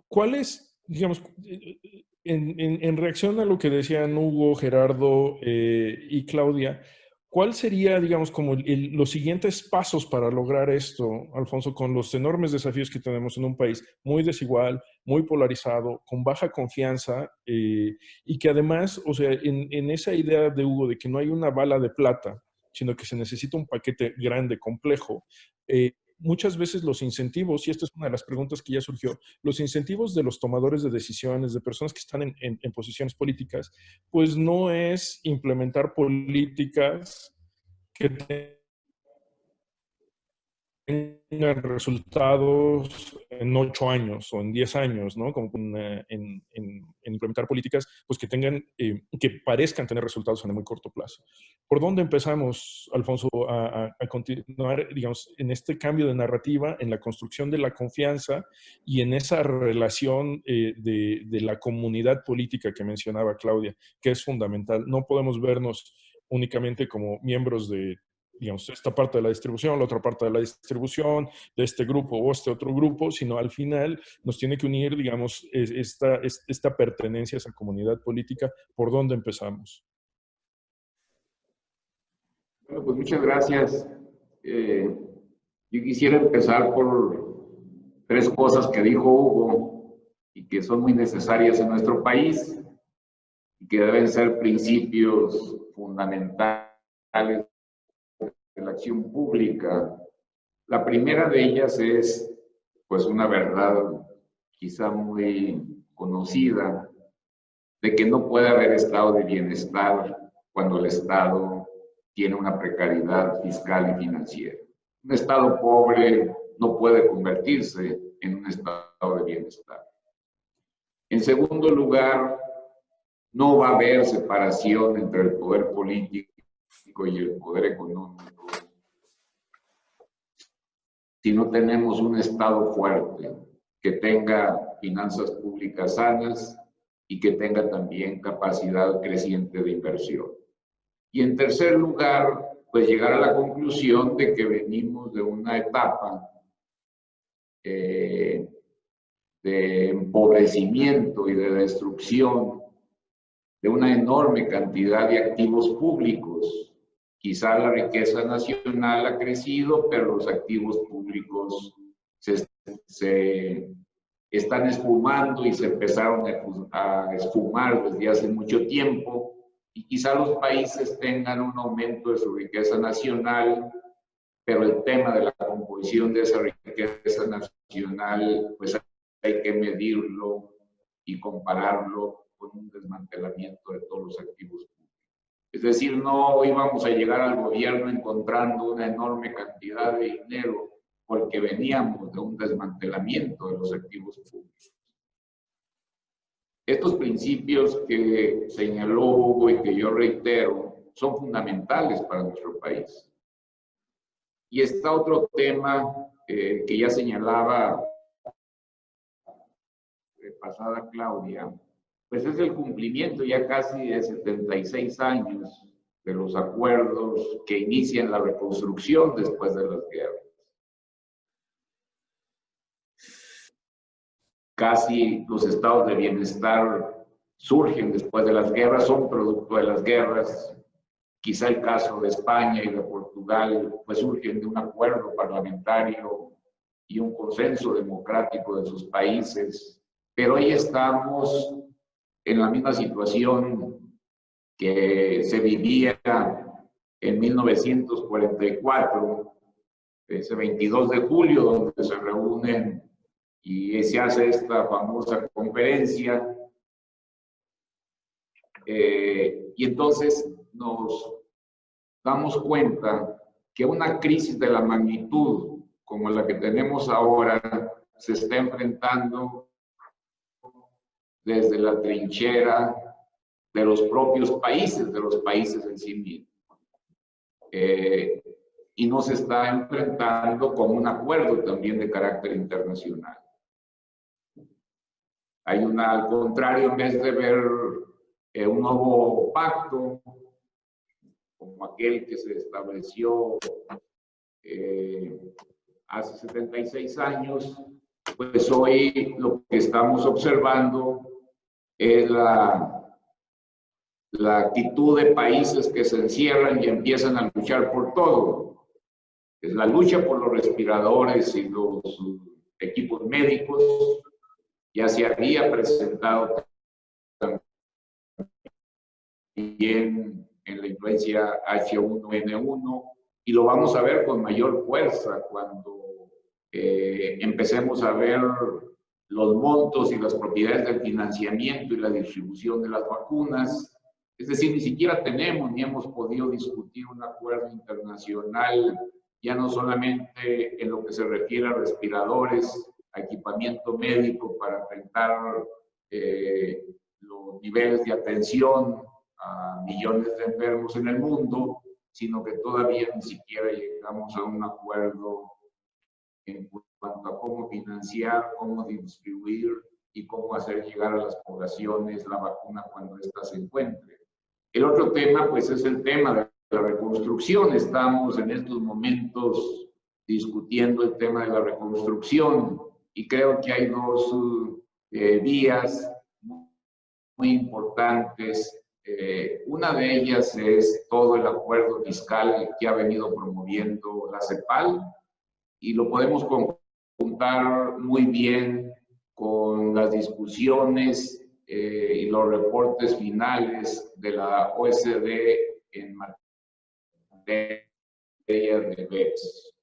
¿Cuál es, digamos, en reacción a lo que decían Hugo, Gerardo y Claudia, cuál sería, digamos, como los siguientes pasos para lograr esto, Alfonso, con los enormes desafíos que tenemos en un país muy desigual, muy polarizado, con baja confianza y que además, o sea, en esa idea de Hugo de que no hay una bala de plata, sino que se necesita un paquete grande, complejo, muchas veces los incentivos, y esta es una de las preguntas que ya surgió, los incentivos de los tomadores de decisiones, de personas que están en posiciones políticas, pues no es implementar políticas que tengan resultados en 8 años o en 10 años, ¿no? Como en implementar políticas pues que tengan, que parezcan tener resultados en el muy corto plazo. ¿Por dónde empezamos, Alfonso, a continuar, digamos, en este cambio de narrativa, en la construcción de la confianza y en esa relación de la comunidad política que mencionaba Claudia, que es fundamental? No podemos vernos únicamente como miembros de, digamos, esta parte de la distribución, la otra parte de la distribución, de este grupo o este otro grupo, sino al final nos tiene que unir, digamos, esta pertenencia a esa comunidad política. ¿Por dónde empezamos? Bueno, pues muchas gracias. Yo quisiera empezar por 3 cosas que dijo Hugo y que son muy necesarias en nuestro país y que deben ser principios fundamentales de la acción pública. La primera de ellas es, pues, una verdad quizá muy conocida, de que no puede haber estado de bienestar cuando el Estado tiene una precariedad fiscal y financiera. Un Estado pobre no puede convertirse en un estado de bienestar. En segundo lugar, no va a haber separación entre el poder político y el poder económico si no tenemos un Estado fuerte que tenga finanzas públicas sanas y que tenga también capacidad creciente de inversión. Y en tercer lugar, pues llegar a la conclusión de que venimos de una etapa de empobrecimiento y de destrucción de una enorme cantidad de activos públicos. Quizá la riqueza nacional ha crecido, pero los activos públicos se están esfumando y se empezaron a esfumar desde hace mucho tiempo. Y quizá los países tengan un aumento de su riqueza nacional, pero el tema de la composición de esa riqueza nacional, pues hay que medirlo y compararlo con un desmantelamiento de todos los activos públicos. Es decir, no íbamos a llegar al gobierno encontrando una enorme cantidad de dinero porque veníamos de un desmantelamiento de los activos públicos. Estos principios que señaló Hugo y que yo reitero son fundamentales para nuestro país. Y está otro tema que ya señalaba pasada Claudia, pues es el cumplimiento ya casi de 76 años de los acuerdos que inician la reconstrucción después de las guerras. Casi los estados de bienestar surgen después de las guerras, son producto de las guerras. Quizá el caso de España y de Portugal pues surgen de un acuerdo parlamentario y un consenso democrático de sus países, pero hoy estamos en la misma situación que se vivía en 1944, ese 22 de julio, donde se reúnen y se hace esta famosa conferencia. Y entonces nos damos cuenta que una crisis de la magnitud como la que tenemos ahora se está enfrentando desde la trinchera de los propios países, de los países en sí mismos. Y no se está enfrentando con un acuerdo también de carácter internacional. Hay al contrario, en vez de ver un nuevo pacto, como aquel que se estableció hace 76 años, pues hoy lo que estamos observando es la actitud de países que se encierran y empiezan a luchar por todo. Es la lucha por los respiradores y los equipos médicos. Ya se había presentado también en la influencia H1N1 y lo vamos a ver con mayor fuerza cuando empecemos a ver los montos y las propiedades del financiamiento y la distribución de las vacunas. Es decir, ni siquiera tenemos ni hemos podido discutir un acuerdo internacional, ya no solamente en lo que se refiere a respiradores, a equipamiento médico para enfrentar los niveles de atención a millones de enfermos en el mundo, sino que todavía ni siquiera llegamos a un acuerdo en cuanto a cómo financiar, cómo distribuir y cómo hacer llegar a las poblaciones la vacuna cuando ésta se encuentre. El otro tema, pues, es el tema de la reconstrucción. Estamos en estos momentos discutiendo el tema de la reconstrucción y creo que hay dos vías muy importantes. Una de ellas es todo el acuerdo fiscal que ha venido promoviendo la CEPAL y lo podemos conjuntar muy bien con las discusiones y los reportes finales de la OECD en materia de BEPS.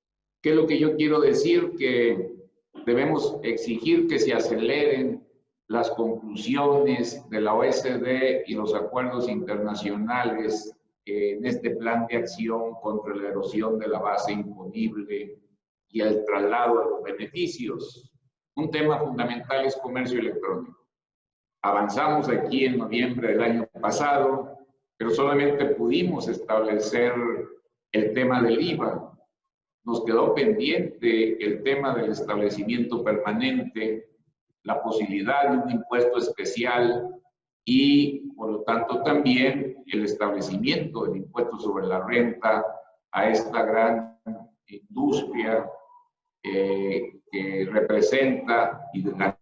¿Qué es lo que yo quiero decir? Que debemos exigir que se aceleren las conclusiones de la OECD y los acuerdos internacionales en este plan de acción contra la erosión de la base imponible y el traslado de los beneficios. Un tema fundamental es comercio electrónico. Avanzamos aquí en noviembre del año pasado, pero solamente pudimos establecer el tema del IVA. Nos quedó pendiente el tema del establecimiento permanente, la posibilidad de un impuesto especial y, por lo tanto, también el establecimiento del impuesto sobre la renta a esta gran industria que representa y de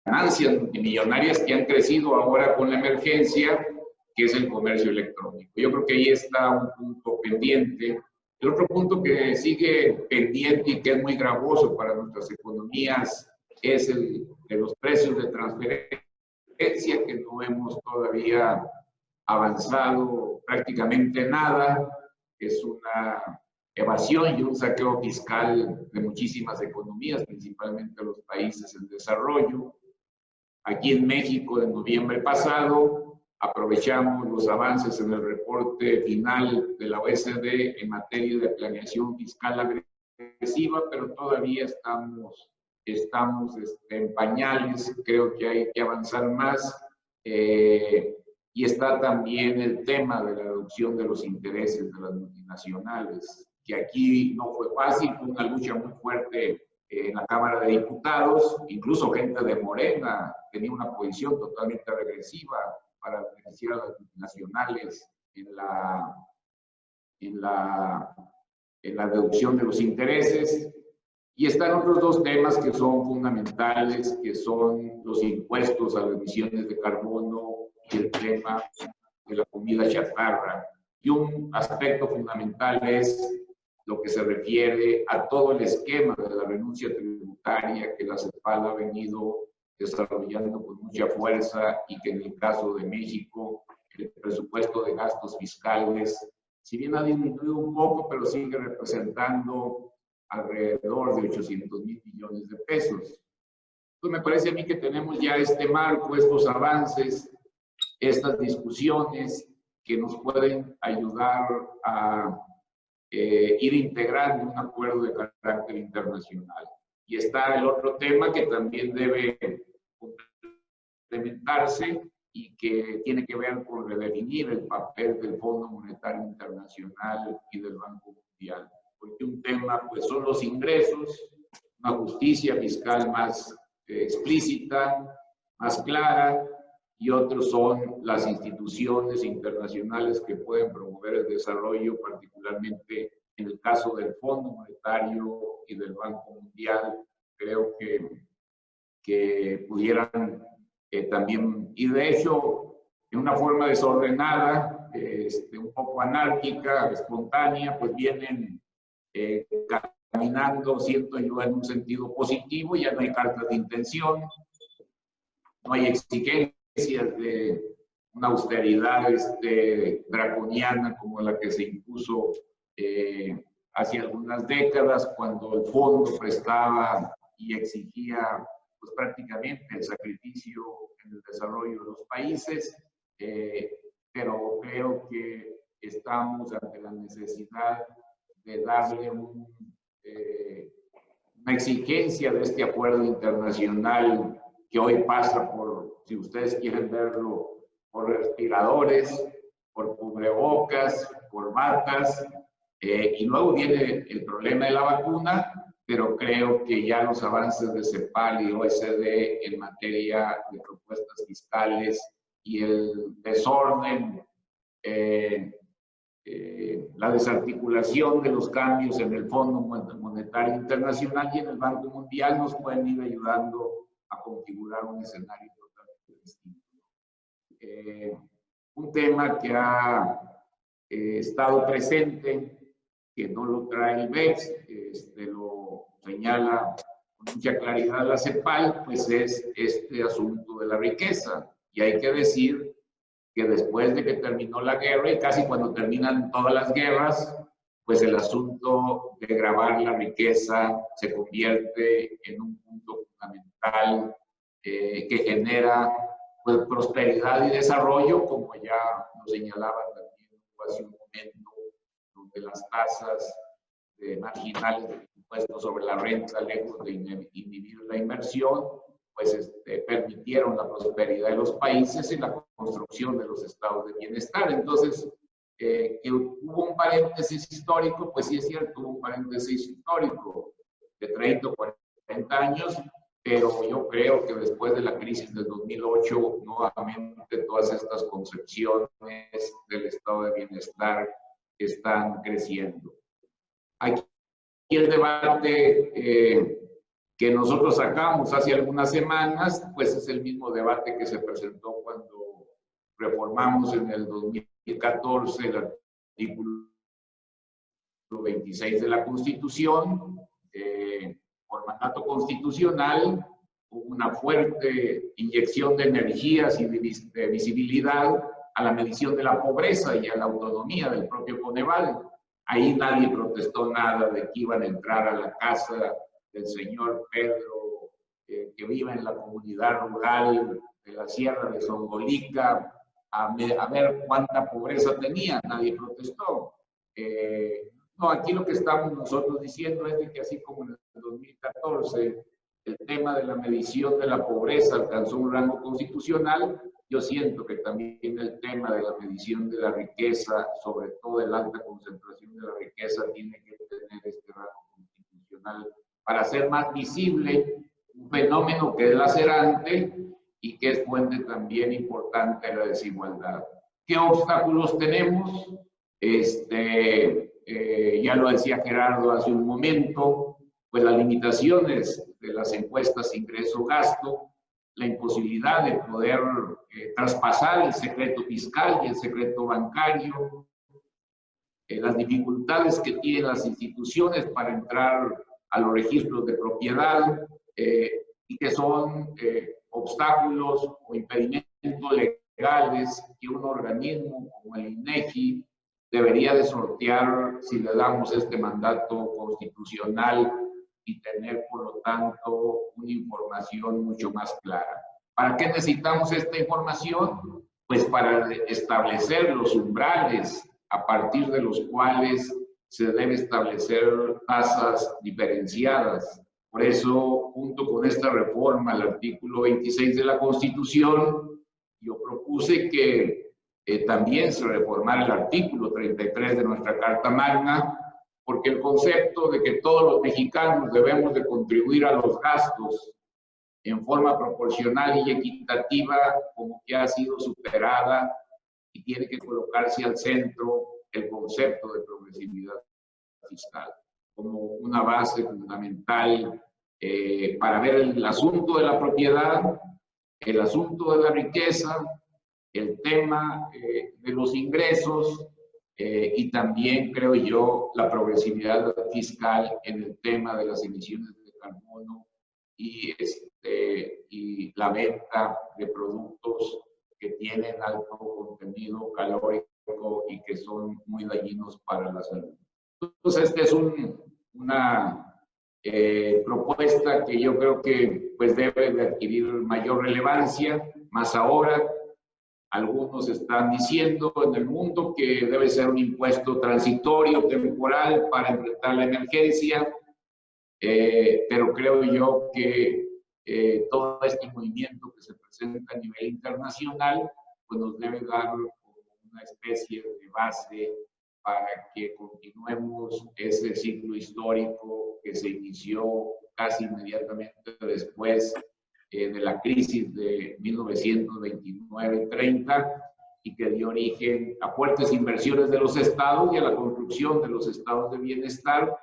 ganancias millonarias que han crecido ahora con la emergencia, que es el comercio electrónico. Yo creo que ahí está un punto pendiente. El otro punto que sigue pendiente y que es muy gravoso para nuestras economías es el de los precios de transferencia, que no hemos todavía avanzado prácticamente nada. Es una evasión y un saqueo fiscal de muchísimas economías, principalmente los países en desarrollo. Aquí en México, en noviembre pasado, aprovechamos los avances en el reporte final de la OECD en materia de planeación fiscal agresiva, pero todavía estamos en pañales. Creo que hay que avanzar más. Y está también el tema de la reducción de los intereses de las multinacionales, que aquí no fue fácil, fue una lucha muy fuerte en la Cámara de Diputados. Incluso gente de Morena tenía una posición totalmente regresiva para beneficiar a las multinacionales en la reducción de los intereses. Y están otros dos temas que son fundamentales, que son los impuestos a las emisiones de carbono y el tema de la comida chatarra. Y un aspecto fundamental es lo que se refiere a todo el esquema de la renuncia tributaria que la CEPAL ha venido desarrollando con mucha fuerza y que en el caso de México, el presupuesto de gastos fiscales, si bien ha disminuido un poco, pero sigue representando alrededor de 800,000 millones de pesos. Entonces me parece a mí que tenemos ya este marco, estos avances, estas discusiones que nos pueden ayudar a ir integrando un acuerdo de carácter internacional. Y está el otro tema que también debe complementarse y que tiene que ver con redefinir el papel del Fondo Monetario Internacional y del Banco Mundial. Porque un tema pues son los ingresos, una justicia fiscal más explícita, más clara, y otros son las instituciones internacionales que pueden promover el desarrollo, particularmente en el caso del Fondo Monetario y del Banco Mundial. Creo que pudieran también, y de hecho, en una forma desordenada, un poco anárquica, espontánea, pues vienen caminando, siento yo, en un sentido positivo. Ya no hay cartas de intención, no hay exigencias de una austeridad draconiana como la que se impuso hace algunas décadas, cuando el fondo prestaba y exigía pues prácticamente el sacrificio en el desarrollo de los países, pero creo que estamos ante la necesidad de darle una exigencia de este acuerdo internacional que hoy pasa por, si ustedes quieren verlo, por respiradores, por cubrebocas, por batas, y luego viene el problema de la vacuna, pero creo que ya los avances de CEPAL y OECD en materia de propuestas fiscales y el desorden, la desarticulación de los cambios en el Fondo Monetario Internacional y en el Banco Mundial nos pueden ir ayudando a configurar un escenario totalmente distinto. Un tema que ha estado presente, que no lo trae el BEPS, lo señala con mucha claridad la CEPAL, pues es este asunto de la riqueza. Y hay que decir que después de que terminó la guerra, y casi cuando terminan todas las guerras, pues el asunto de gravar la riqueza se convierte en un punto fundamental que genera pues, prosperidad y desarrollo, como ya lo señalaba también hace un momento, donde las tasas marginales de impuestos sobre la renta, lejos de inhibir la inversión, pues permitieron la prosperidad de los países y la construcción de los estados de bienestar. Entonces, que hubo un paréntesis histórico, pues sí es cierto, hubo un paréntesis histórico de 30 o 40 años, pero yo creo que después de la crisis del 2008, nuevamente todas estas concepciones del estado de bienestar están creciendo. Aquí el debate que nosotros sacamos hace algunas semanas, pues es el mismo debate que se presentó cuando reformamos en el 2014 el artículo 26 de la Constitución. Por mandato constitucional, hubo una fuerte inyección de energías y de visibilidad a la medición de la pobreza y a la autonomía del propio Coneval. Ahí nadie protestó nada de que iban a entrar a la casa del señor Pedro, que vive en la comunidad rural de la Sierra de Zongolica, a ver cuánta pobreza tenía. Nadie protestó. No, aquí lo que estamos nosotros diciendo es de que así como en el 2014 el tema de la medición de la pobreza alcanzó un rango constitucional, yo siento que también el tema de la medición de la riqueza, sobre todo de la alta concentración de la riqueza, tiene que tener este rango constitucional para hacer más visible un fenómeno que es lacerante y que es fuente también importante de la desigualdad. ¿Qué obstáculos tenemos? Ya lo decía Gerardo hace un momento, pues las limitaciones de las encuestas ingreso-gasto, la imposibilidad de poder traspasar el secreto fiscal y el secreto bancario, las dificultades que tienen las instituciones para entrar a los registros de propiedad y que son obstáculos o impedimentos legales que un organismo como el INEGI debería de sortear si le damos este mandato constitucional y tener, por lo tanto, una información mucho más clara. ¿Para qué necesitamos esta información? Pues para establecer los umbrales a partir de los cuales se debe establecer tasas diferenciadas. Por eso, junto con esta reforma al artículo 26 de la Constitución, yo propuse que también se reformara el artículo 33 de nuestra Carta Magna, porque el concepto de que todos los mexicanos debemos de contribuir a los gastos en forma proporcional y equitativa, como que ha sido superada y tiene que colocarse al centro el concepto de progresividad fiscal como una base fundamental para ver el asunto de la propiedad, el asunto de la riqueza, el tema de los ingresos y también, creo yo, la progresividad fiscal en el tema de las emisiones de carbono y la venta de productos que tienen alto contenido calórico y que son muy dañinos para la salud. Entonces, esta es una propuesta que yo creo que pues, debe de adquirir mayor relevancia, más ahora. Algunos están diciendo en el mundo que debe ser un impuesto transitorio, temporal, para enfrentar la emergencia, pero creo yo que todo este movimiento que se presenta a nivel internacional pues nos debe dar una especie de base para que continuemos ese ciclo histórico que se inició casi inmediatamente después de la crisis de 1929-30 y que dio origen a fuertes inversiones de los estados y a la construcción de los estados de bienestar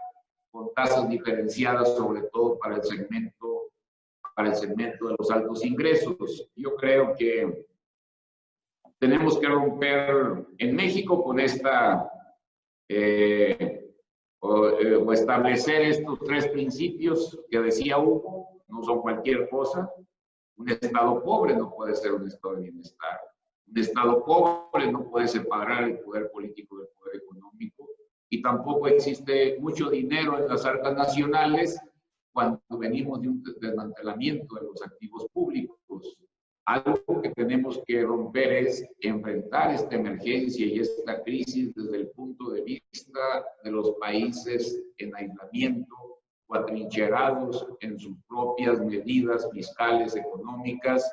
con tasas diferenciadas, sobre todo para el segmento de los altos ingresos. Yo creo que tenemos que romper en México con esta o establecer estos tres principios que decía Hugo, no son cualquier cosa. Un estado pobre no puede ser un estado de bienestar. Un estado pobre no puede separar el poder político del poder económico y tampoco existe mucho dinero en las arcas nacionales cuando venimos de un desmantelamiento de los activos públicos. Algo que tenemos que romper es enfrentar esta emergencia y esta crisis desde el punto de vista de los países en aislamiento o atrincherados en sus propias medidas fiscales, económicas,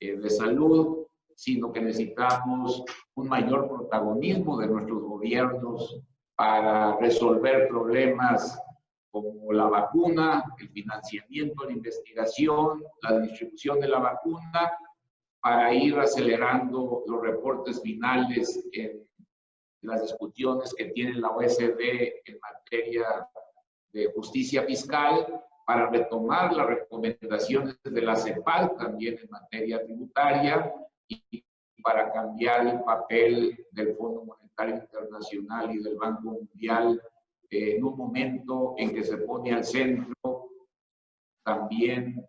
de salud, sino que necesitamos un mayor protagonismo de nuestros gobiernos para resolver problemas como la vacuna, el financiamiento, la investigación, la distribución de la vacuna, para ir acelerando los reportes finales en las discusiones que tiene la OECD en materia de justicia fiscal, para retomar las recomendaciones de la CEPAL también en materia tributaria y para cambiar el papel del Fondo Monetario Internacional y del Banco Mundial en un momento en que se pone al centro también,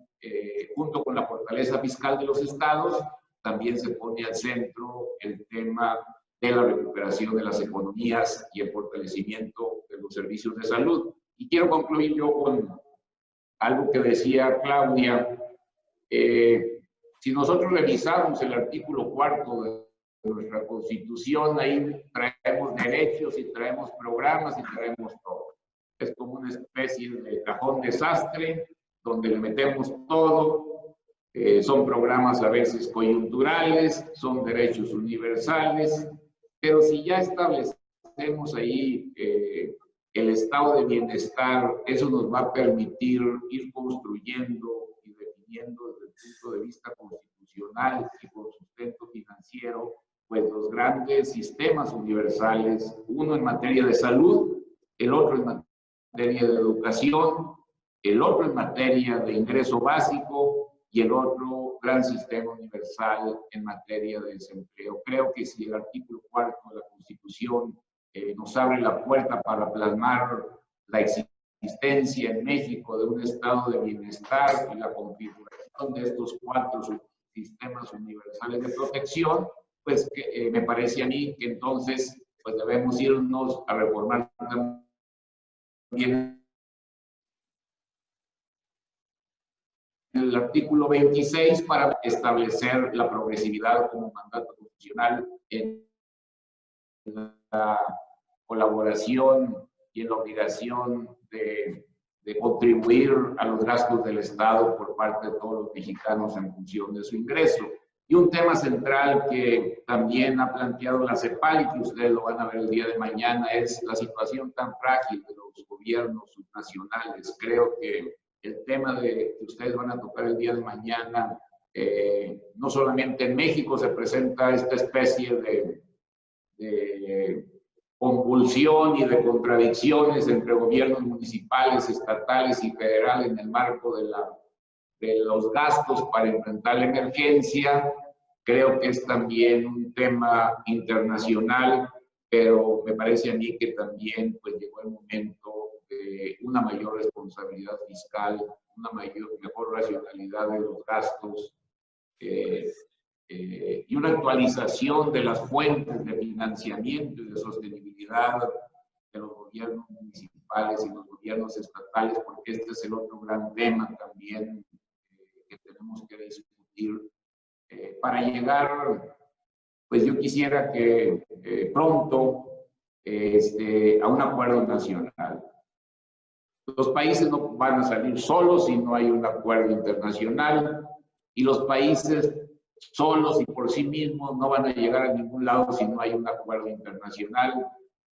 junto con la fortaleza fiscal de los estados, también se pone al centro el tema de la recuperación de las economías y el fortalecimiento de los servicios de salud. Y quiero concluir yo con algo que decía Claudia. Si nosotros revisamos el artículo 4 de nuestra Constitución, ahí traemos derechos y traemos programas y traemos todo. Es como una especie de cajón desastre donde le metemos todo. Son programas a veces coyunturales, son derechos universales, pero si ya establecemos ahí el estado de bienestar, eso nos va a permitir ir construyendo y definiendo desde el punto de vista constitucional y con sustento financiero, pues los grandes sistemas universales, uno en materia de salud, el otro en materia de educación, el otro en materia de ingreso básico y el otro gran sistema universal en materia de desempleo. Creo que si el artículo 4 de la Constitución nos abre la puerta para plasmar la existencia en México de un estado de bienestar y la configuración de estos 4 sistemas universales de protección, pues que, me parece a mí que entonces pues debemos irnos a reformar también el artículo 26 para establecer la progresividad como mandato constitucional en la colaboración y en la obligación de contribuir a los gastos del Estado por parte de todos los mexicanos en función de su ingreso. Y un tema central que también ha planteado la CEPAL y que ustedes lo van a ver el día de mañana es la situación tan frágil de los gobiernos subnacionales. Creo que el tema que ustedes van a tocar el día de mañana, no solamente en México se presenta esta especie de convulsión y de contradicciones entre gobiernos municipales, estatales y federales en el marco de los gastos para enfrentar la emergencia. Creo que es también un tema internacional, pero me parece a mí que también pues, llegó el momento de una mayor responsabilidad fiscal, una mejor racionalidad de los gastos y una actualización de las fuentes de financiamiento y de sostenibilidad de los gobiernos municipales y los gobiernos estatales, porque este es el otro gran tema también que tenemos que discutir para llegar, pues yo quisiera que pronto a un acuerdo nacional. Los países no van a salir solos si no hay un acuerdo internacional y los países solos y por sí mismos no van a llegar a ningún lado si no hay un acuerdo internacional,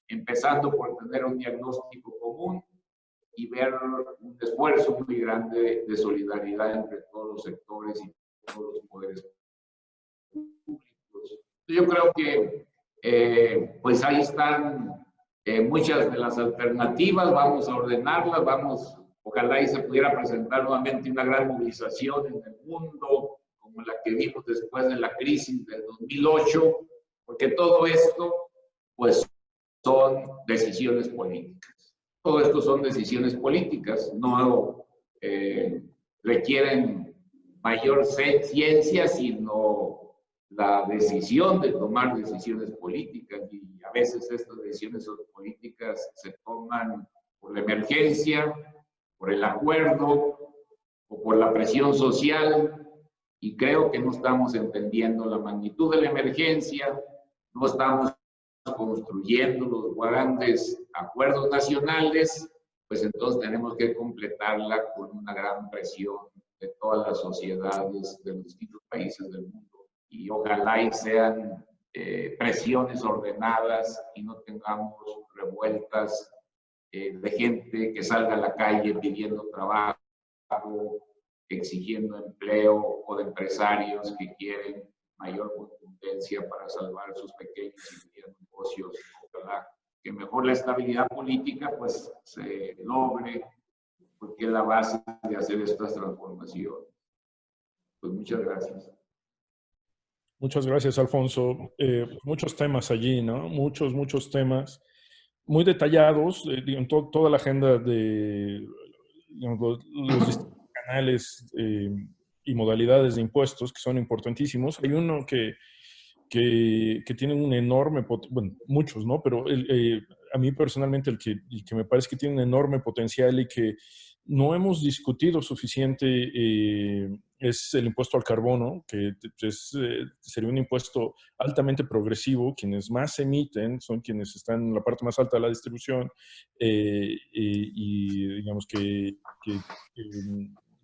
empezando por tener un diagnóstico común y ver un esfuerzo muy grande de solidaridad entre todos los sectores y todos los poderes públicos. Yo creo que pues ahí están muchas de las alternativas, vamos a ordenarlas, ojalá y se pudiera presentar nuevamente una gran movilización en el mundo, como la que vimos después de la crisis del 2008, porque todo esto, pues, son decisiones políticas. Todo esto son decisiones políticas, no requieren mayor ciencia, sino la decisión de tomar decisiones políticas, y a veces estas decisiones políticas se toman por la emergencia, por el acuerdo o por la presión social, y creo que no estamos entendiendo la magnitud de la emergencia, no estamos construyendo los grandes acuerdos nacionales, pues entonces tenemos que completarla con una gran presión de todas las sociedades de los distintos países del mundo. Y ojalá y sean presiones ordenadas y no tengamos revueltas de gente que salga a la calle pidiendo trabajo, exigiendo empleo, o de empresarios que quieren mayor contundencia para salvar sus pequeños y medianos negocios. Ojalá que mejor la estabilidad política pues se logre, porque es la base de hacer estas transformaciones. Pues muchas gracias. Muchas gracias, Alfonso. Muchos temas allí, ¿no? Muchos temas muy detallados, toda la agenda de los distintos canales y modalidades de impuestos que son importantísimos. Hay uno que tiene un enorme, bueno, muchos, ¿no? Pero a mí personalmente el que me parece que tiene un enorme potencial y que no hemos discutido suficiente es el impuesto al carbono, que sería un impuesto altamente progresivo. Quienes más emiten son quienes están en la parte más alta de la distribución y digamos que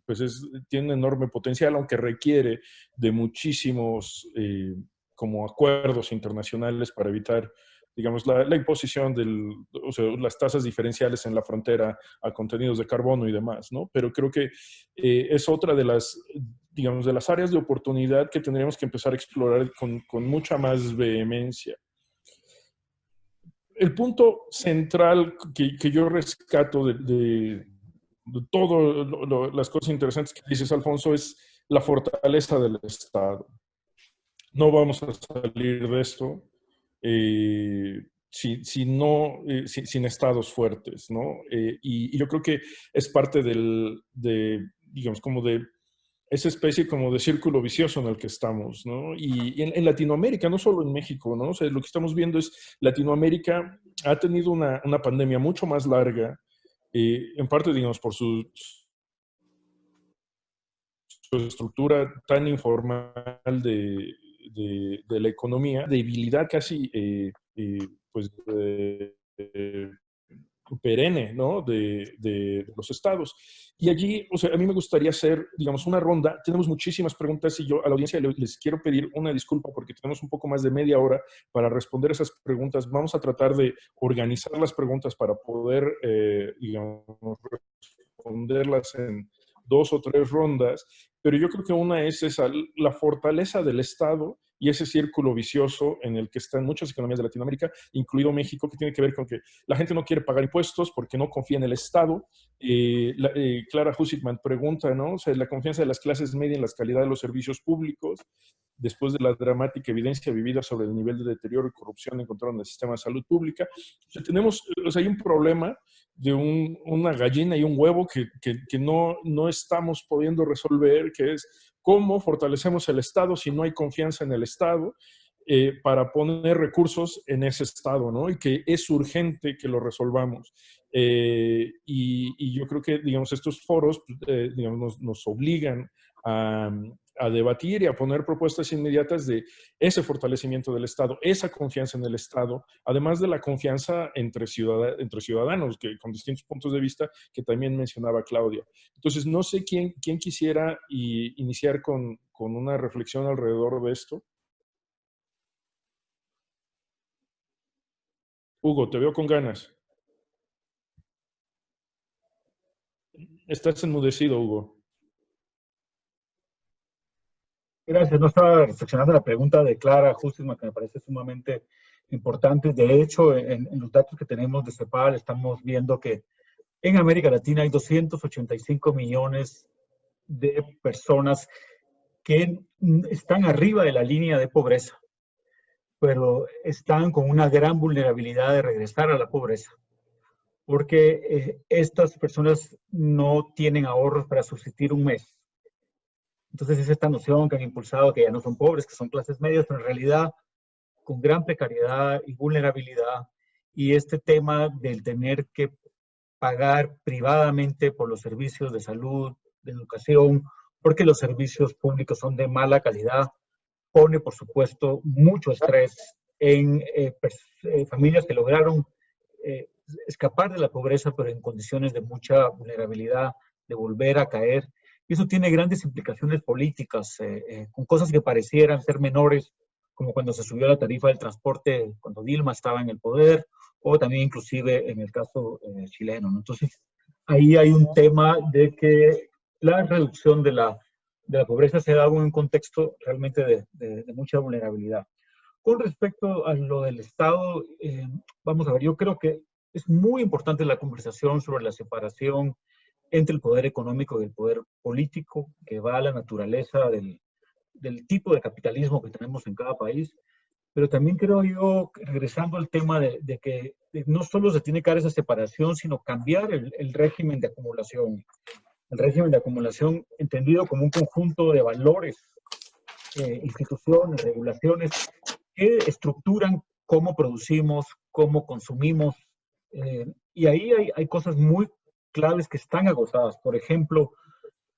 pues tiene un enorme potencial, aunque requiere de muchísimos como acuerdos internacionales para evitar, digamos, la imposición o sea, las tasas diferenciales en la frontera a contenidos de carbono y demás, ¿no? Pero creo que es otra de las, digamos, de las áreas de oportunidad que tendríamos que empezar a explorar con mucha más vehemencia. El punto central que yo rescato de todas las cosas interesantes que dices, Alfonso, es la fortaleza del Estado. No vamos a salir de esto sin estados fuertes, ¿no? Y yo creo que es parte digamos, como de esa especie como de círculo vicioso en el que estamos, ¿no? Y en Latinoamérica, no solo en México, ¿no? O sea, lo que estamos viendo es Latinoamérica ha tenido una pandemia mucho más larga, en parte, digamos, por su estructura tan informal de la economía, debilidad casi, pues, perenne, ¿no? De los estados. Y allí, o sea, a mí me gustaría hacer, digamos, una ronda. Tenemos muchísimas preguntas y yo a la audiencia les quiero pedir una disculpa porque tenemos un poco más de media hora para responder esas preguntas. Vamos a tratar de organizar las preguntas para poder, digamos, responderlas en 2 o 3 rondas, pero yo creo que una es esa, la fortaleza del Estado y ese círculo vicioso en el que están muchas economías de Latinoamérica, incluido México, que tiene que ver con que la gente no quiere pagar impuestos porque no confía en el Estado. Clara Hussitman pregunta, ¿no? O sea, la confianza de las clases medias en la calidad de los servicios públicos, después de la dramática evidencia vivida sobre el nivel de deterioro y corrupción encontrado en el sistema de salud pública. O sea, hay un problema de una gallina y un huevo que no estamos pudiendo resolver, que es cómo fortalecemos el Estado si no hay confianza en el Estado para poner recursos en ese Estado, ¿no? Y que es urgente que lo resolvamos. Y yo creo que, digamos, estos foros, digamos, nos obligan a debatir y a poner propuestas inmediatas de ese fortalecimiento del Estado, esa confianza en el Estado, además de la confianza entre ciudadanos, que con distintos puntos de vista que también mencionaba Claudia. Entonces, no sé quién quisiera iniciar con una reflexión alrededor de esto. Hugo, te veo con ganas. Estás enmudecido, Hugo. Gracias. No estaba reflexionando la pregunta de Clara Hussitman, que me parece sumamente importante. De hecho, en los datos que tenemos de CEPAL estamos viendo que en América Latina hay 285 millones de personas que están arriba de la línea de pobreza, pero están con una gran vulnerabilidad de regresar a la pobreza, porque estas personas no tienen ahorros para subsistir un mes. Entonces es esta noción que han impulsado que ya no son pobres, que son clases medias, pero en realidad con gran precariedad y vulnerabilidad. Y este tema del tener que pagar privadamente por los servicios de salud, de educación, porque los servicios públicos son de mala calidad, pone, por supuesto, mucho estrés en familias que lograron escapar de la pobreza, pero en condiciones de mucha vulnerabilidad, de volver a caer. Y eso tiene grandes implicaciones políticas, con cosas que parecieran ser menores, como cuando se subió la tarifa del transporte, cuando Dilma estaba en el poder, o también inclusive en el caso chileno, ¿no? Entonces, ahí hay un tema de que la reducción de la pobreza se da en un contexto realmente de mucha vulnerabilidad. Con respecto a lo del Estado, vamos a ver, yo creo que es muy importante la conversación sobre la separación entre el poder económico y el poder político, que va a la naturaleza del tipo de capitalismo que tenemos en cada país. Pero también creo yo, regresando al tema de que no solo se tiene que dar esa separación, sino cambiar el régimen de acumulación. El régimen de acumulación entendido como un conjunto de valores, instituciones, regulaciones que estructuran cómo producimos, cómo consumimos. Y ahí hay cosas muy claves que están agotadas. Por ejemplo,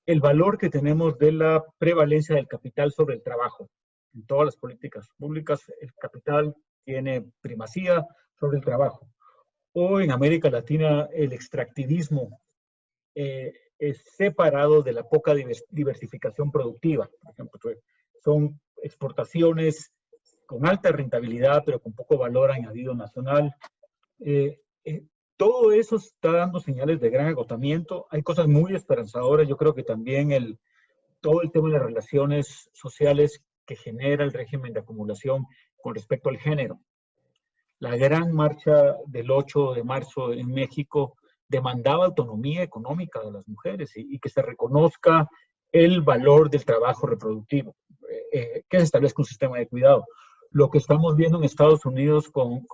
el valor que tenemos de la prevalencia del capital sobre el trabajo. En todas las políticas públicas, el capital tiene primacía sobre el trabajo. O en América Latina, el extractivismo es separado de la poca diversificación productiva. Por ejemplo, son exportaciones con alta rentabilidad, pero con poco valor añadido nacional. Todo eso está dando señales de gran agotamiento. Hay cosas muy esperanzadoras. Yo creo que también todo el tema de las relaciones sociales que genera el régimen de acumulación con respecto al género. La gran marcha del 8 de marzo en México demandaba autonomía económica de las mujeres y que se reconozca el valor del trabajo reproductivo, que se establezca un sistema de cuidado. lo que estamos viendo en Estados Unidos con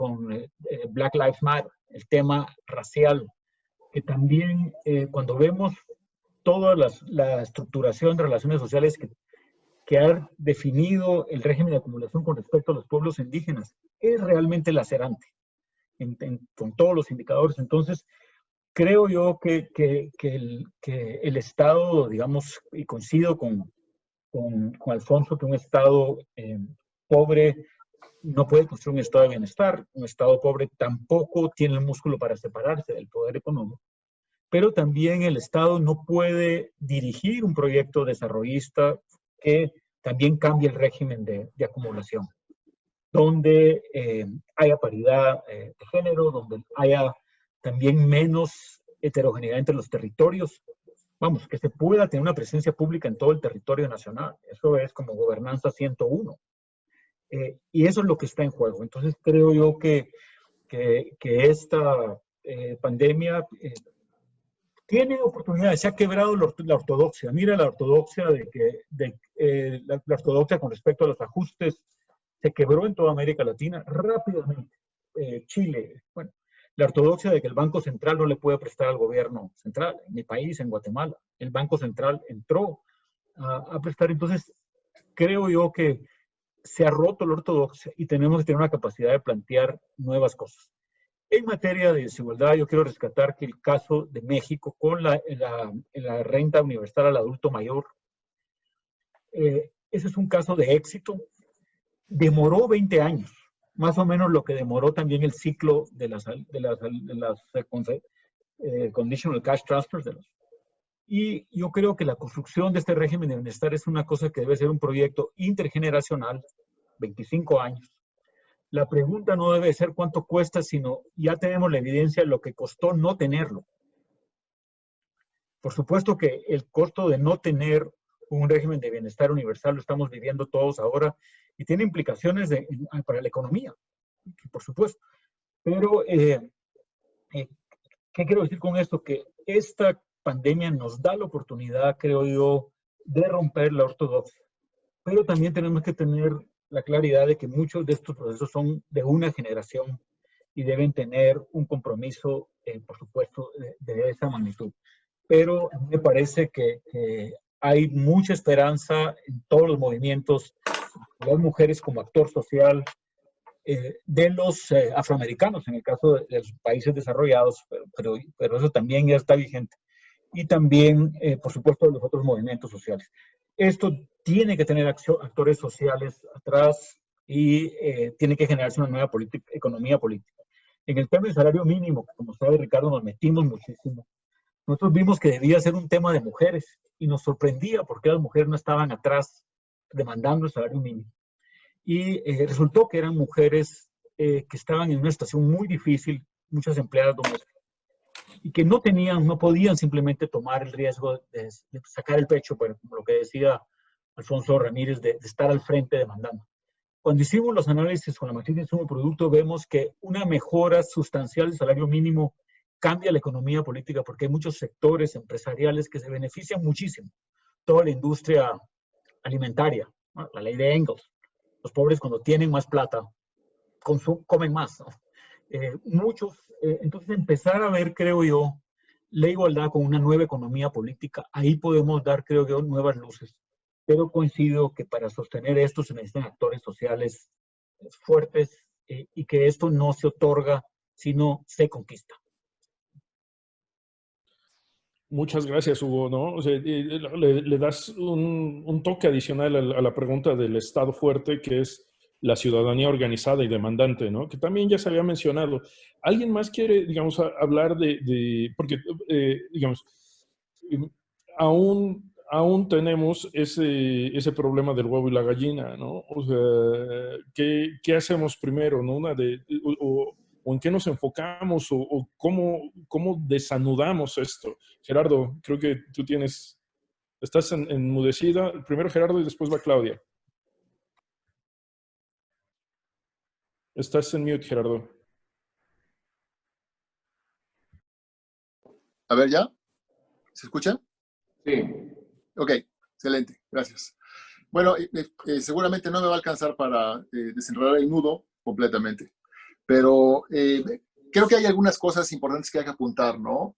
Black Lives Matter, el tema racial, que también cuando vemos toda la estructuración de relaciones sociales que ha definido el régimen de acumulación con respecto a los pueblos indígenas, es realmente lacerante con todos los indicadores. Entonces, creo yo que el Estado, digamos, y coincido con Alfonso, que un Estado pobre no puede construir un estado de bienestar. Un estado pobre tampoco tiene el músculo para separarse del poder económico. Pero también el Estado no puede dirigir un proyecto desarrollista que también cambie el régimen de acumulación, donde haya paridad de género, donde haya también menos heterogeneidad entre los territorios. Vamos, que se pueda tener una presencia pública en todo el territorio nacional. Eso es como gobernanza 101. Y eso es lo que está en juego. Entonces creo yo que esta pandemia tiene oportunidades. Se ha quebrado la ortodoxia. Mira la ortodoxia la ortodoxia con respecto a los ajustes se quebró en toda América Latina rápidamente. Chile, bueno, la ortodoxia de que el Banco Central no le puede prestar al gobierno central. En mi país, en Guatemala, el Banco Central entró a prestar. Entonces, creo yo que se ha roto la ortodoxia y tenemos que tener una capacidad de plantear nuevas cosas. En materia de desigualdad, yo quiero rescatar que el caso de México con la renta universal al adulto mayor, ese es un caso de éxito. Demoró 20 años, más o menos lo que demoró también el ciclo de las conditional cash transfers. Y yo creo que la construcción de este régimen de bienestar es una cosa que debe ser un proyecto intergeneracional, 25 años. La pregunta no debe ser cuánto cuesta, sino ya tenemos la evidencia de lo que costó no tenerlo. Por supuesto que el costo de no tener un régimen de bienestar universal lo estamos viviendo todos ahora y tiene implicaciones para la economía, por supuesto. Pero, ¿qué quiero decir con esto? Que esta pandemia nos da la oportunidad, creo yo, de romper la ortodoxia. Pero también tenemos que tener la claridad de que muchos de estos procesos son de una generación y deben tener un compromiso, por supuesto, de esa magnitud. Pero a mí me parece que hay mucha esperanza en todos los movimientos, de las mujeres como actor social, de los afroamericanos, en el caso de los países desarrollados, pero eso también ya está vigente. Y también, por supuesto, de los otros movimientos sociales. Esto tiene que tener actores sociales atrás y tiene que generarse una nueva economía política. En el tema del salario mínimo, que como sabe Ricardo, nos metimos muchísimo. Nosotros vimos que debía ser un tema de mujeres y nos sorprendía porque las mujeres no estaban atrás demandando el salario mínimo. Y resultó que eran mujeres que estaban en una situación muy difícil, muchas empleadas domésticas, y que no podían simplemente tomar el riesgo de sacar el pecho, como lo que decía Alfonso Ramírez, de estar al frente demandando. Cuando hicimos los análisis con la matriz de insumo producto, vemos que una mejora sustancial del salario mínimo cambia la economía política porque hay muchos sectores empresariales que se benefician muchísimo. Toda la industria alimentaria, ¿no? La ley de Engels. Los pobres cuando tienen más plata, comen más, ¿no? Entonces empezar a ver, creo yo, la igualdad con una nueva economía política, ahí podemos dar, creo yo, nuevas luces. Pero coincido que para sostener esto se necesitan actores sociales fuertes y que esto no se otorga, sino se conquista. Muchas gracias, Hugo, ¿no? O sea, le das un toque adicional a la pregunta del Estado fuerte, que es la ciudadanía organizada y demandante, ¿no? Que también ya se había mencionado. ¿Alguien más quiere, digamos, hablar porque, digamos, aún tenemos ese problema del huevo y la gallina, ¿no? O sea, ¿qué hacemos primero, ¿no? ¿O en qué nos enfocamos o cómo desanudamos esto? Gerardo, creo que tú estás enmudecida. Primero Gerardo y después va Claudia. Estás en mute, Gerardo. A ver, ¿ya? ¿Se escucha? Sí. Ok, excelente, gracias. Bueno, seguramente no me va a alcanzar para desenredar el nudo completamente, pero creo que hay algunas cosas importantes que hay que apuntar, ¿no?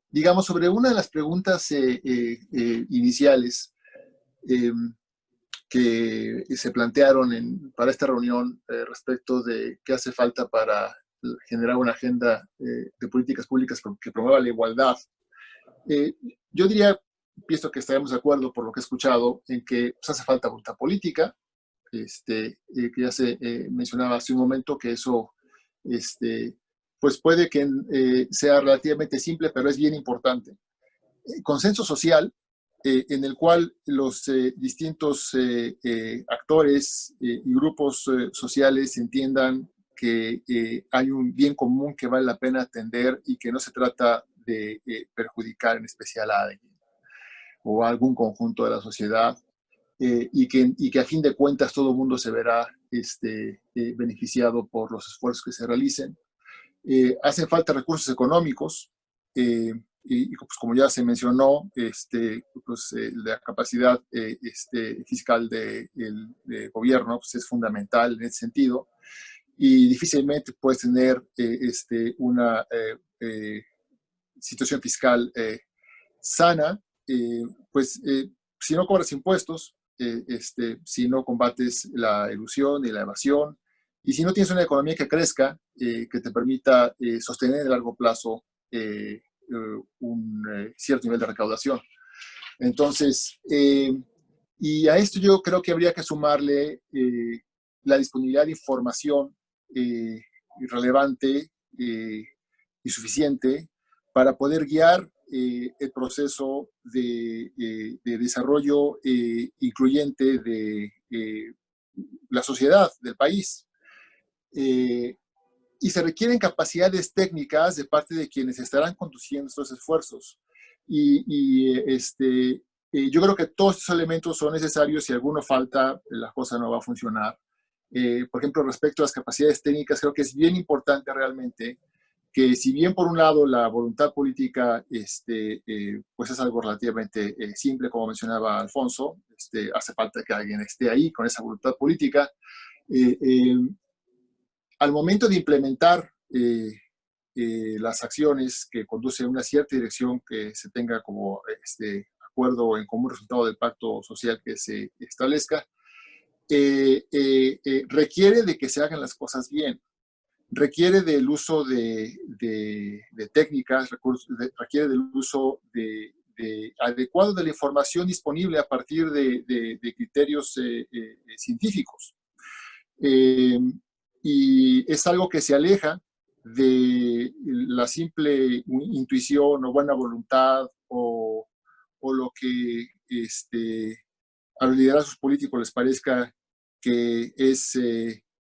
Digamos, sobre una de las preguntas iniciales que se plantearon para esta reunión respecto de qué hace falta para generar una agenda de políticas públicas que promueva la igualdad. Yo diría, pienso que estaremos de acuerdo por lo que he escuchado, en que pues, hace falta voluntad política, que ya se mencionaba hace un momento que eso pues puede que sea relativamente simple, pero es bien importante. Consenso social, en el cual los distintos actores y grupos sociales entiendan que hay un bien común que vale la pena atender y que no se trata de perjudicar en especial a alguien o a algún conjunto de la sociedad, y que a fin de cuentas todo el mundo se verá beneficiado por los esfuerzos que se realicen. Hacen falta recursos económicos, y pues como ya se mencionó, pues, la capacidad fiscal del gobierno pues, es fundamental en ese sentido, y difícilmente puedes tener una situación fiscal sana, pues si no cobras impuestos, si no combates la elusión y la evasión, y si no tienes una economía que crezca, que te permita sostener a largo plazo un cierto nivel de recaudación. Entonces, y a esto yo creo que habría que sumarle la disponibilidad de información relevante y suficiente para poder guiar el proceso de desarrollo incluyente de la sociedad, del país. Y se requieren capacidades técnicas de parte de quienes estarán conduciendo estos esfuerzos. Yo creo que todos estos elementos son necesarios. Si alguno falta, la cosa no va a funcionar. Por ejemplo, respecto a las capacidades técnicas, creo que es bien importante realmente que si bien por un lado la voluntad política pues es algo relativamente simple, como mencionaba Alfonso, hace falta que alguien esté ahí con esa voluntad política. Al momento de implementar las acciones que conducen a una cierta dirección que se tenga como acuerdo en común resultado del pacto social que se establezca, requiere de que se hagan las cosas bien, requiere del uso de técnicas, requiere del uso adecuado de la información disponible a partir de criterios científicos. Y es algo que se aleja de la simple intuición o buena voluntad o lo que a los liderazgos políticos les parezca que es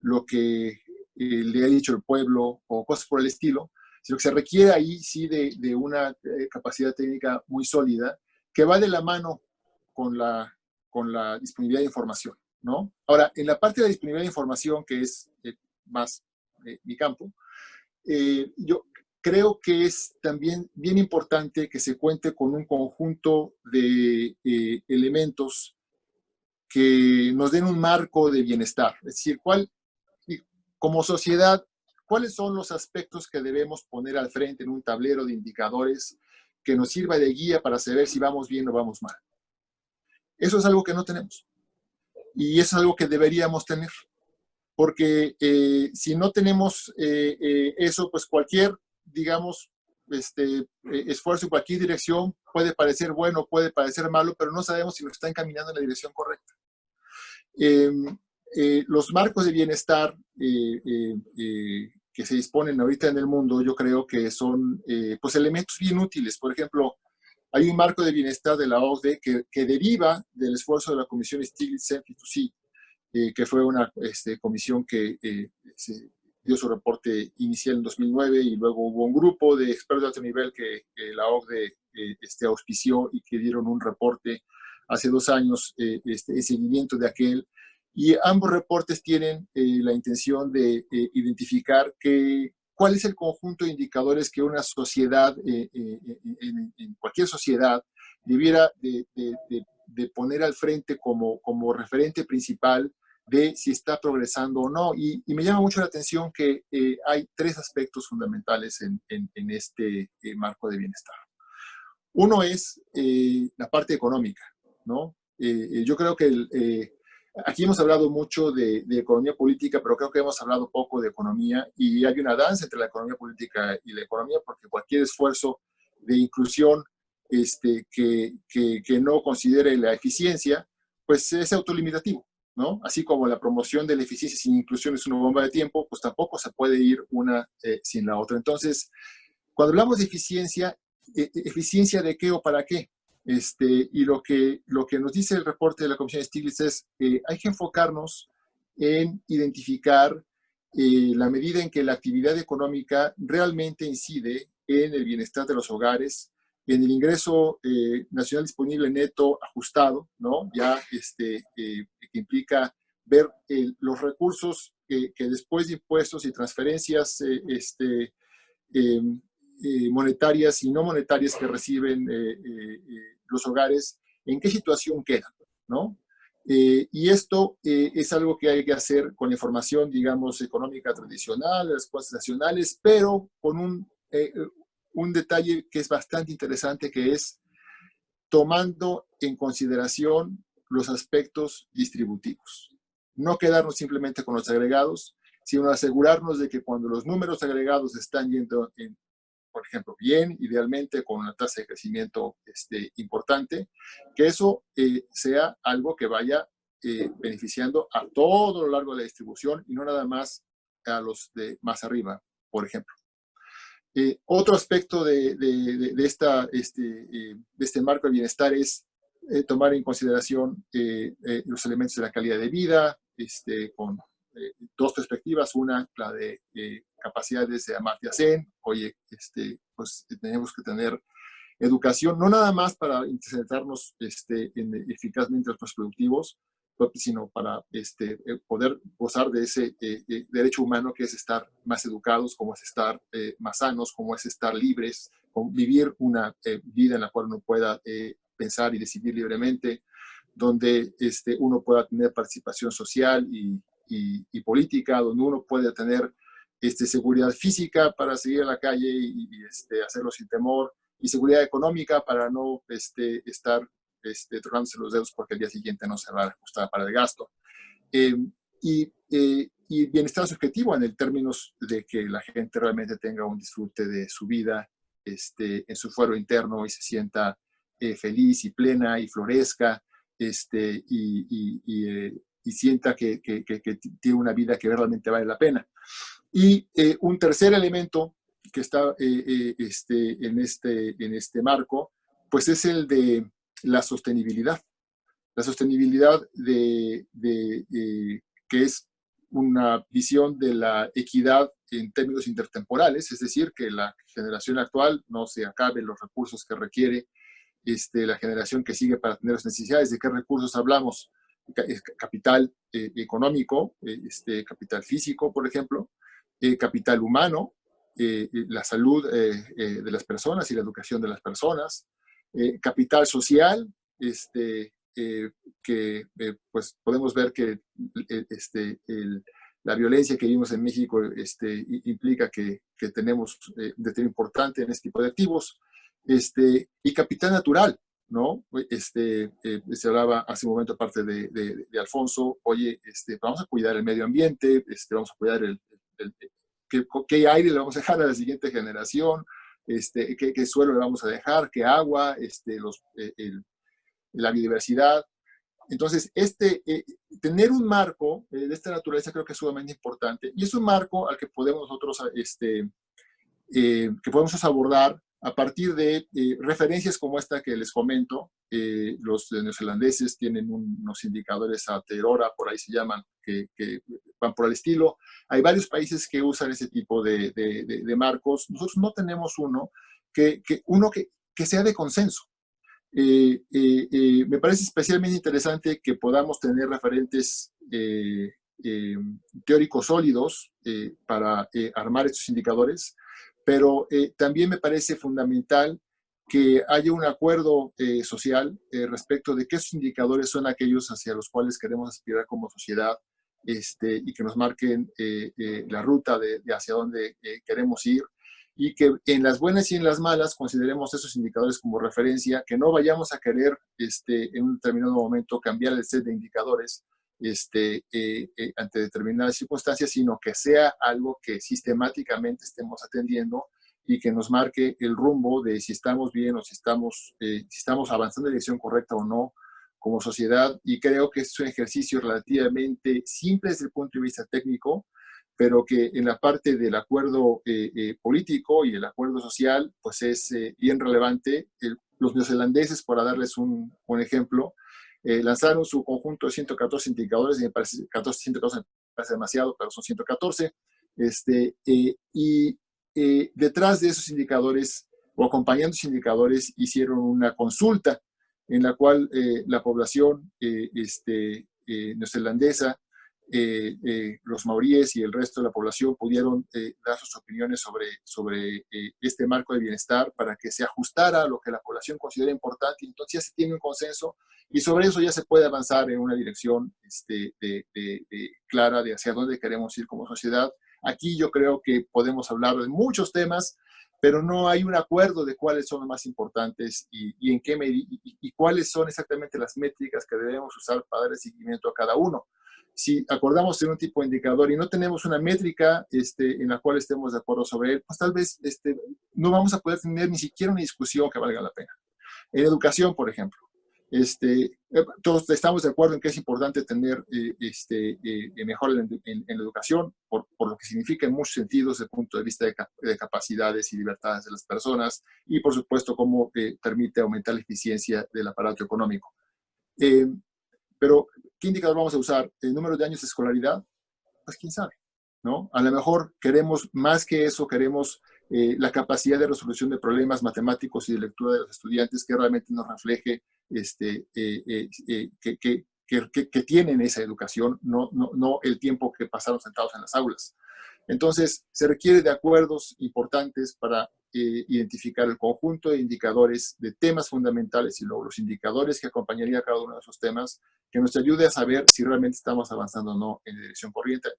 lo que le ha dicho el pueblo o cosas por el estilo, sino que se requiere ahí sí de una capacidad técnica muy sólida que va de la mano con la disponibilidad de información, ¿no? Ahora, en la parte de la disponibilidad de información, que es más mi campo, yo creo que es también bien importante que se cuente con un conjunto de elementos que nos den un marco de bienestar. Es decir, como sociedad, ¿cuáles son los aspectos que debemos poner al frente en un tablero de indicadores que nos sirva de guía para saber si vamos bien o vamos mal? Eso es algo que no tenemos. Y eso es algo que deberíamos tener. Porque si no tenemos eso, pues cualquier, digamos, esfuerzo en cualquier dirección puede parecer bueno, puede parecer malo, pero no sabemos si nos está encaminando en la dirección correcta. Los marcos de bienestar que se disponen ahorita en el mundo, yo creo que son pues elementos bien útiles. Por ejemplo, hay un marco de bienestar de la OCDE que deriva del esfuerzo de la Comisión Stiglitz-Senfit-Uschi, que fue una comisión que dio su reporte inicial en 2009 y luego hubo un grupo de expertos de alto nivel que la OCDE auspició y que dieron un reporte hace 2 años en seguimiento de aquel. Y ambos reportes tienen la intención de identificar cuál es el conjunto de indicadores que una sociedad, en cualquier sociedad, debiera de poner al frente como referente principal de si está progresando o no. Y me llama mucho la atención que hay tres aspectos fundamentales en este marco de bienestar. Uno es la parte económica, ¿no? Yo creo que aquí hemos hablado mucho de economía política, pero creo que hemos hablado poco de economía, y hay una danza entre la economía política y la economía, porque cualquier esfuerzo de inclusión que no considere la eficiencia, pues es autolimitativo, ¿no? Así como la promoción de la eficiencia sin inclusión es una bomba de tiempo, pues tampoco se puede ir una sin la otra. Entonces, cuando hablamos de eficiencia, ¿eficiencia de qué o para qué? Y lo que nos dice el reporte de la Comisión Stiglitz es que hay que enfocarnos en identificar la medida en que la actividad económica realmente incide en el bienestar de los hogares, en el ingreso nacional disponible neto ajustado, ¿no? Ya que implica ver los recursos que después de impuestos y transferencias monetarias y no monetarias que reciben los hogares, en qué situación quedan, ¿no? Y esto es algo que hay que hacer con información, digamos, económica tradicional, las cuentas nacionales, pero con un detalle que es bastante interesante, que es tomando en consideración los aspectos distributivos. No quedarnos simplemente con los agregados, sino asegurarnos de que cuando los números agregados están yendo por ejemplo, bien, idealmente con una tasa de crecimiento importante, que eso sea algo que vaya beneficiando a todo lo largo de la distribución y no nada más a los de más arriba, por ejemplo. Otro aspecto de este marco de bienestar es tomar en consideración los elementos de la calidad de vida, con dos perspectivas. Una, la de capacidades de Amartya Sen. Oye, pues tenemos que tener educación, no nada más para insertarnos eficazmente en los procesos productivos, sino para poder gozar de ese derecho humano, que es estar más educados, como es estar más sanos, como es estar libres, vivir una vida en la cual uno pueda pensar y decidir libremente, donde uno pueda tener participación social y política, donde uno pueda tener seguridad física para seguir a la calle y hacerlo sin temor, y seguridad económica para no estar tronándose los dedos porque el día siguiente no se va a ajustar para el gasto. Y bienestar subjetivo en el términos de que la gente realmente tenga un disfrute de su vida en su fuero interno y se sienta feliz y plena y florezca y sienta que tiene una vida que realmente vale la pena. Y un tercer elemento que está en este marco, pues es el de la sostenibilidad. La sostenibilidad que es una visión de la equidad en términos intertemporales, es decir, que la generación actual no se acabe los recursos que requiere la generación que sigue para tener las necesidades. ¿De qué recursos hablamos? Capital económico, capital físico, por ejemplo, capital humano, la salud de las personas y la educación de las personas, capital social, que pues podemos ver que la violencia que vimos en México implica que tenemos un deterioro importante en este tipo de activos, y capital natural, ¿no? Se hablaba hace un momento, aparte de Alfonso, oye, vamos a cuidar el medio ambiente, vamos a cuidar qué aire le vamos a dejar a la siguiente generación, qué suelo le vamos a dejar, qué agua, la biodiversidad. Entonces, tener un marco de esta naturaleza creo que es sumamente importante, y es un marco al que podemos nosotros que podemos abordar a partir de referencias como esta que les comento. Los neozelandeses tienen unos indicadores Aotearoa, por ahí se llaman, que van por el estilo. Hay varios países que usan ese tipo de marcos. Nosotros no tenemos uno que sea de consenso. Me parece especialmente interesante que podamos tener referentes teóricos sólidos para armar estos indicadores, pero también me parece fundamental que haya un acuerdo social respecto de qué esos indicadores son aquellos hacia los cuales queremos aspirar como sociedad, y que nos marquen la ruta de hacia dónde queremos ir, y que en las buenas y en las malas consideremos esos indicadores como referencia, que no vayamos a querer en un determinado momento cambiar el set de indicadores ante determinadas circunstancias, sino que sea algo que sistemáticamente estemos atendiendo y que nos marque el rumbo de si estamos bien o si estamos avanzando en la dirección correcta o no como sociedad. Y creo que es un ejercicio relativamente simple desde el punto de vista técnico, pero que en la parte del acuerdo político y el acuerdo social, pues es bien relevante. Los neozelandeses, para darles un ejemplo, lanzaron su conjunto de 114 indicadores, y me parece 114 me parece demasiado, pero son 114, detrás de esos indicadores, o acompañando esos indicadores, hicieron una consulta en la cual la población neozelandesa, los maoríes y el resto de la población pudieron dar sus opiniones sobre este marco de bienestar para que se ajustara a lo que la población considera importante, y entonces ya se tiene un consenso y sobre eso ya se puede avanzar en una dirección clara de hacia dónde queremos ir como sociedad. Aquí yo creo que podemos hablar de muchos temas, pero no hay un acuerdo de cuáles son los más importantes y en qué y cuáles son exactamente las métricas que debemos usar para dar seguimiento a cada uno. Si acordamos de un tipo de indicador y no tenemos una métrica en la cual estemos de acuerdo sobre él, pues tal vez no vamos a poder tener ni siquiera una discusión que valga la pena. En educación, por ejemplo, todos estamos de acuerdo en que es importante tener mejora en la educación, por lo que significa en muchos sentidos desde el punto de vista de capacidades y libertades de las personas, y por supuesto cómo permite aumentar la eficiencia del aparato económico. Pero, ¿qué indicador vamos a usar? ¿El número de años de escolaridad? Pues quién sabe, ¿no? A lo mejor queremos más que eso, queremos la capacidad de resolución de problemas matemáticos y de lectura de los estudiantes que realmente nos refleje que tienen esa educación, no el tiempo que pasaron sentados en las aulas. Entonces, se requiere de acuerdos importantes para identificar el conjunto de indicadores de temas fundamentales y luego los indicadores que acompañaría a cada uno de esos temas, que nos ayude a saber si realmente estamos avanzando o no en la dirección correcta,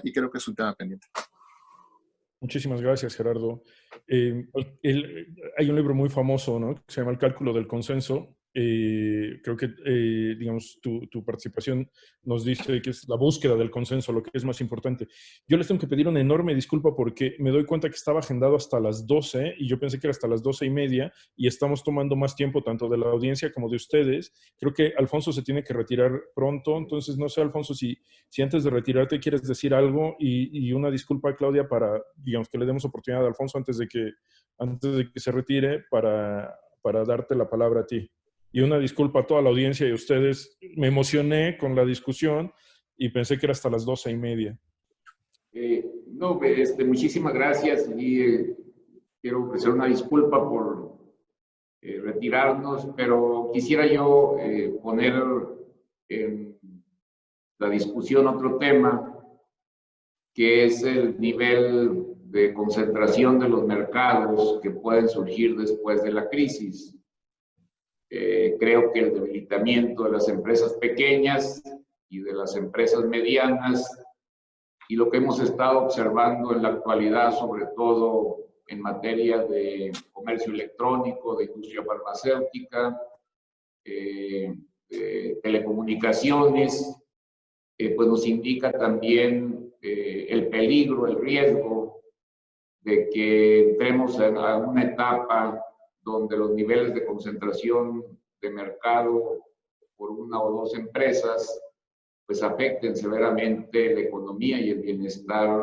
y creo que es un tema pendiente. Muchísimas gracias, Gerardo. Hay un libro muy famoso, ¿no?, que se llama El cálculo del consenso. Creo que, digamos, tu participación nos dice que es la búsqueda del consenso lo que es más importante. Yo les tengo que pedir una enorme disculpa porque me doy cuenta que estaba agendado hasta las 12 y yo pensé que era hasta las 12:30 y estamos tomando más tiempo tanto de la audiencia como de ustedes. Creo que Alfonso se tiene que retirar pronto, entonces no sé, Alfonso, si antes de retirarte quieres decir algo, y una disculpa, Claudia, para, digamos, que le demos oportunidad a Alfonso antes de que se retire para darte la palabra a ti. Y una disculpa a toda la audiencia y a ustedes. Me emocioné con la discusión y pensé que era hasta las 12:30. No, muchísimas gracias, y quiero ofrecer una disculpa por retirarnos, pero quisiera yo poner en la discusión otro tema, que es el nivel de concentración de los mercados que pueden surgir después de la crisis. Creo que el debilitamiento de las empresas pequeñas y de las empresas medianas, y lo que hemos estado observando en la actualidad, sobre todo en materia de comercio electrónico, de industria farmacéutica, telecomunicaciones, pues nos indica también el peligro, el riesgo de que entremos a una etapa donde los niveles de concentración de mercado por una o dos empresas pues afecten severamente la economía y el bienestar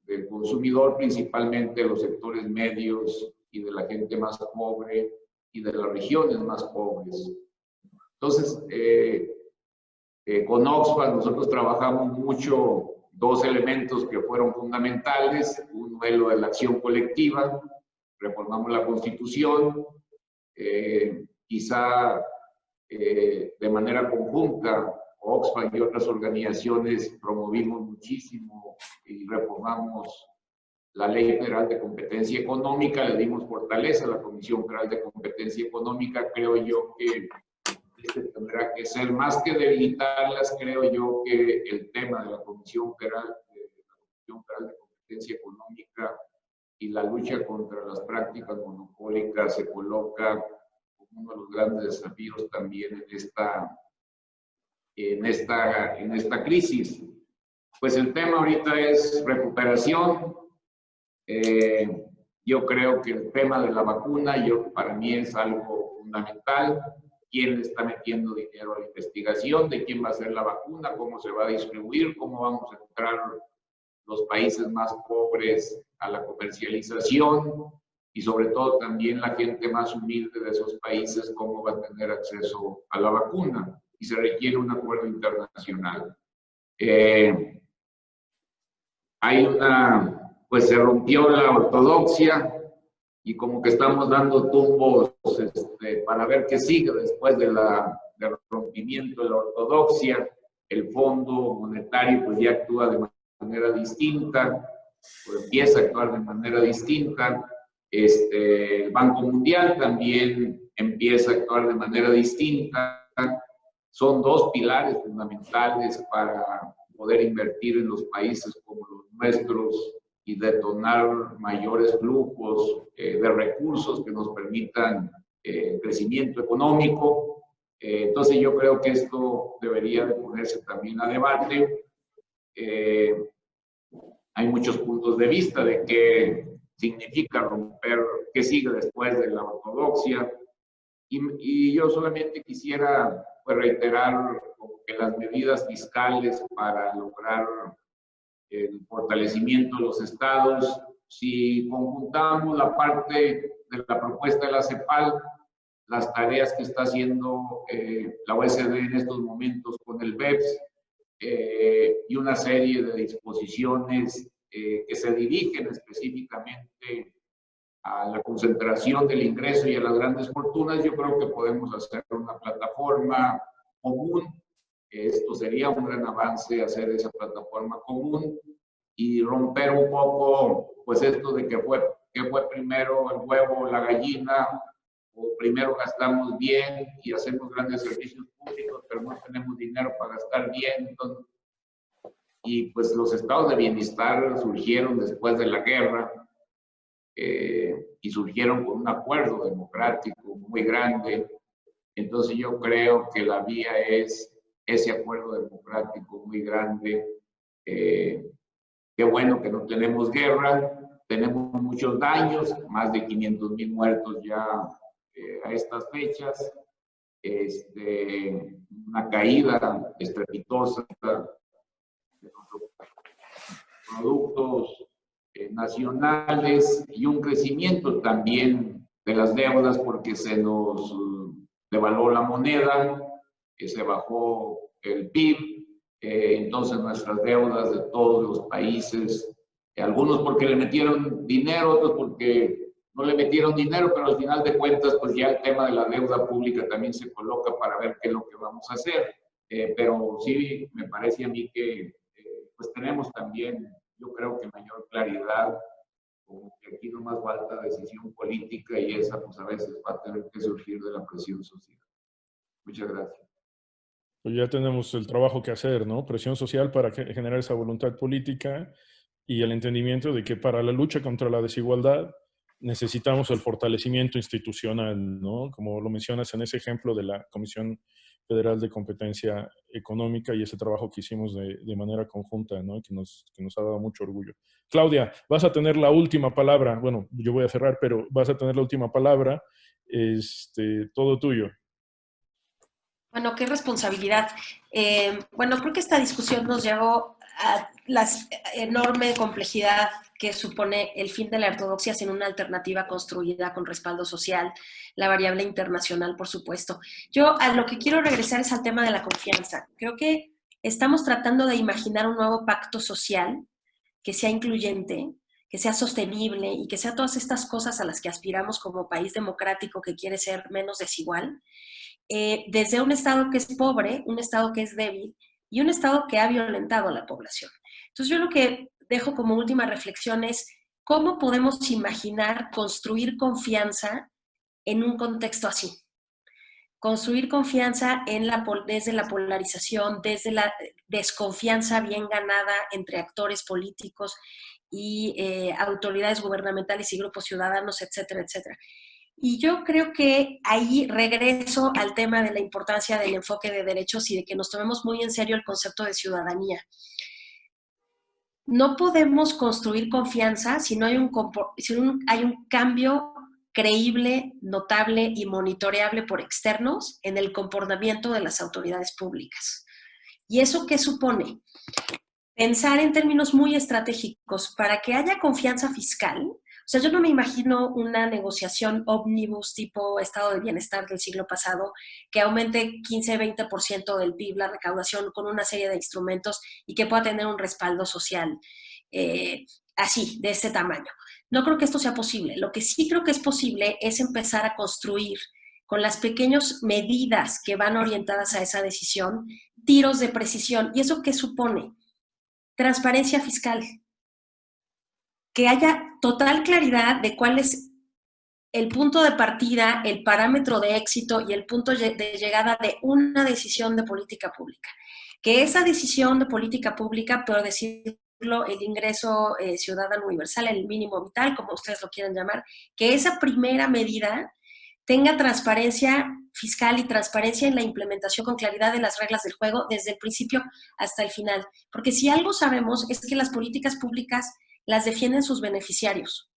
del consumidor, principalmente de los sectores medios y de la gente más pobre y de las regiones más pobres. Entonces, con Oxfam nosotros trabajamos mucho dos elementos que fueron fundamentales: uno es lo de la acción colectiva, reformamos la Constitución, quizá de manera conjunta, Oxfam y otras organizaciones promovimos muchísimo y reformamos la Ley Federal de Competencia Económica, le dimos fortaleza a la Comisión Federal de Competencia Económica. Creo yo que tendrá que ser más que debilitarlas. Creo yo que el tema de la Comisión Federal de Competencia Económica y la lucha contra las prácticas monopólicas se coloca como uno de los grandes desafíos también en esta crisis. Pues el tema ahorita es recuperación. Yo creo que el tema de la vacuna, para mí es algo fundamental. ¿Quién le está metiendo dinero a la investigación? ¿De quién va a ser la vacuna? ¿Cómo se va a distribuir? ¿Cómo vamos a entrar los países más pobres a la comercialización? Y sobre todo también la gente más humilde de esos países, ¿cómo va a tener acceso a la vacuna? Y se requiere un acuerdo internacional. Pues se rompió la ortodoxia y como que estamos dando tumbos para ver qué sigue después del rompimiento de la ortodoxia. El Fondo Monetario pues ya actúa de manera distinta, o empieza a actuar de manera distinta. El Banco Mundial también empieza a actuar de manera distinta. Son dos pilares fundamentales para poder invertir en los países como los nuestros y detonar mayores flujos de recursos que nos permitan crecimiento económico. Entonces yo creo que esto debería de ponerse también a debate. Hay muchos puntos de vista de qué significa romper, qué sigue después de la ortodoxia. Y yo solamente quisiera pues, reiterar que las medidas fiscales para lograr el fortalecimiento de los estados, si conjuntamos la parte de la propuesta de la CEPAL, las tareas que está haciendo la OECD en estos momentos con el BEPS y una serie de disposiciones que se dirigen específicamente a la concentración del ingreso y a las grandes fortunas, yo creo que podemos hacer una plataforma común. Esto sería un gran avance, hacer esa plataforma común y romper un poco, pues esto de que fue primero el huevo o la gallina, o primero gastamos bien y hacemos grandes servicios públicos, pero no tenemos dinero para gastar bien. Entonces, y pues los estados de bienestar surgieron después de la guerra y surgieron con un acuerdo democrático muy grande. Entonces yo creo que la vía es ese acuerdo democrático muy grande. Qué bueno que no tenemos guerra, tenemos muchos daños, más de 500,000 muertos ya a estas fechas, una caída estrepitosa de los productos nacionales y un crecimiento también de las deudas porque se nos devaluó la moneda, se bajó el PIB, entonces nuestras deudas de todos los países, algunos porque le metieron dinero, otros porque no le metieron dinero, pero al final de cuentas pues ya el tema de la deuda pública también se coloca para ver qué es lo que vamos a hacer, pero sí me parece a mí que pues tenemos también, yo creo que mayor claridad, como que aquí nomás falta decisión política y esa pues a veces va a tener que surgir de la presión social. Muchas gracias. Pues ya tenemos el trabajo que hacer, ¿no? Presión social para generar esa voluntad política y el entendimiento de que para la lucha contra la desigualdad necesitamos el fortalecimiento institucional, ¿no? Como lo mencionas en ese ejemplo de la Comisión Federal de Competencia Económica y ese trabajo que hicimos de manera conjunta, ¿no? Que nos ha dado mucho orgullo. Claudia, vas a tener la última palabra. Bueno, yo voy a cerrar, pero vas a tener la última palabra. Todo tuyo. Bueno, qué responsabilidad. Bueno, creo que esta discusión nos llevó a la enorme complejidad que supone el fin de la ortodoxia sin una alternativa construida con respaldo social, la variable internacional, por supuesto. Yo a lo que quiero regresar es al tema de la confianza. Creo que estamos tratando de imaginar un nuevo pacto social que sea incluyente, que sea sostenible y que sea todas estas cosas a las que aspiramos como país democrático que quiere ser menos desigual, desde un Estado que es pobre, un Estado que es débil y un Estado que ha violentado a la población. Entonces yo lo que dejo como última reflexión es ¿cómo podemos imaginar construir confianza en un contexto así? Construir confianza desde la polarización, desde la desconfianza bien ganada entre actores políticos y autoridades gubernamentales y grupos ciudadanos, etcétera, etcétera. Y yo creo que ahí regreso al tema de la importancia del enfoque de derechos y de que nos tomemos muy en serio el concepto de ciudadanía. No podemos construir confianza si no hay un cambio creíble, notable y monitoreable por externos en el comportamiento de las autoridades públicas. ¿Y eso qué supone? Pensar en términos muy estratégicos para que haya confianza fiscal. O sea, yo no me imagino una negociación ómnibus tipo estado de bienestar del siglo pasado que aumente 15-20% del PIB, la recaudación con una serie de instrumentos y que pueda tener un respaldo social así, de este tamaño. No creo que esto sea posible. Lo que sí creo que es posible es empezar a construir con las pequeñas medidas que van orientadas a esa decisión, tiros de precisión. ¿Y eso qué supone? Transparencia fiscal. Que haya total claridad de cuál es el punto de partida, el parámetro de éxito y el punto de llegada de una decisión de política pública. Que esa decisión de política pública, por decirlo, el ingreso ciudadano universal, el mínimo vital, como ustedes lo quieran llamar, que esa primera medida tenga transparencia fiscal y transparencia en la implementación con claridad de las reglas del juego desde el principio hasta el final. Porque si algo sabemos es que las políticas públicas las defienden sus beneficiarios.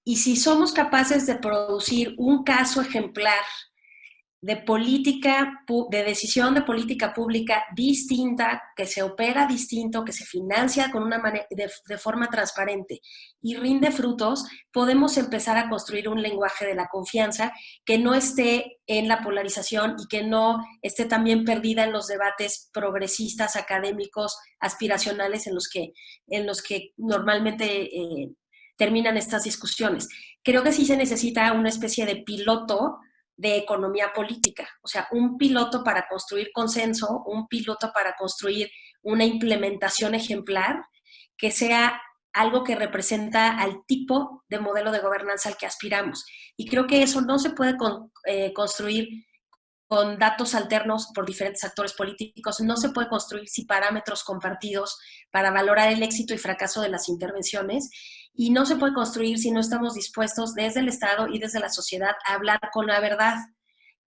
Y si somos capaces de producir un caso ejemplar de decisión de política pública distinta, que se opera distinto, que se financia con de forma transparente y rinde frutos, podemos empezar a construir un lenguaje de la confianza que no esté en la polarización y que no esté también perdida en los debates progresistas, académicos, aspiracionales en los que normalmente terminan estas discusiones. Creo que sí se necesita una especie de piloto de economía política, o sea, un piloto para construir consenso, un piloto para construir una implementación ejemplar que sea algo que representa al tipo de modelo de gobernanza al que aspiramos. Y creo que eso no se puede construir con datos alternos por diferentes actores políticos, no se puede construir sin parámetros compartidos para valorar el éxito y fracaso de las intervenciones, y no se puede construir si no estamos dispuestos desde el Estado y desde la sociedad a hablar con la verdad,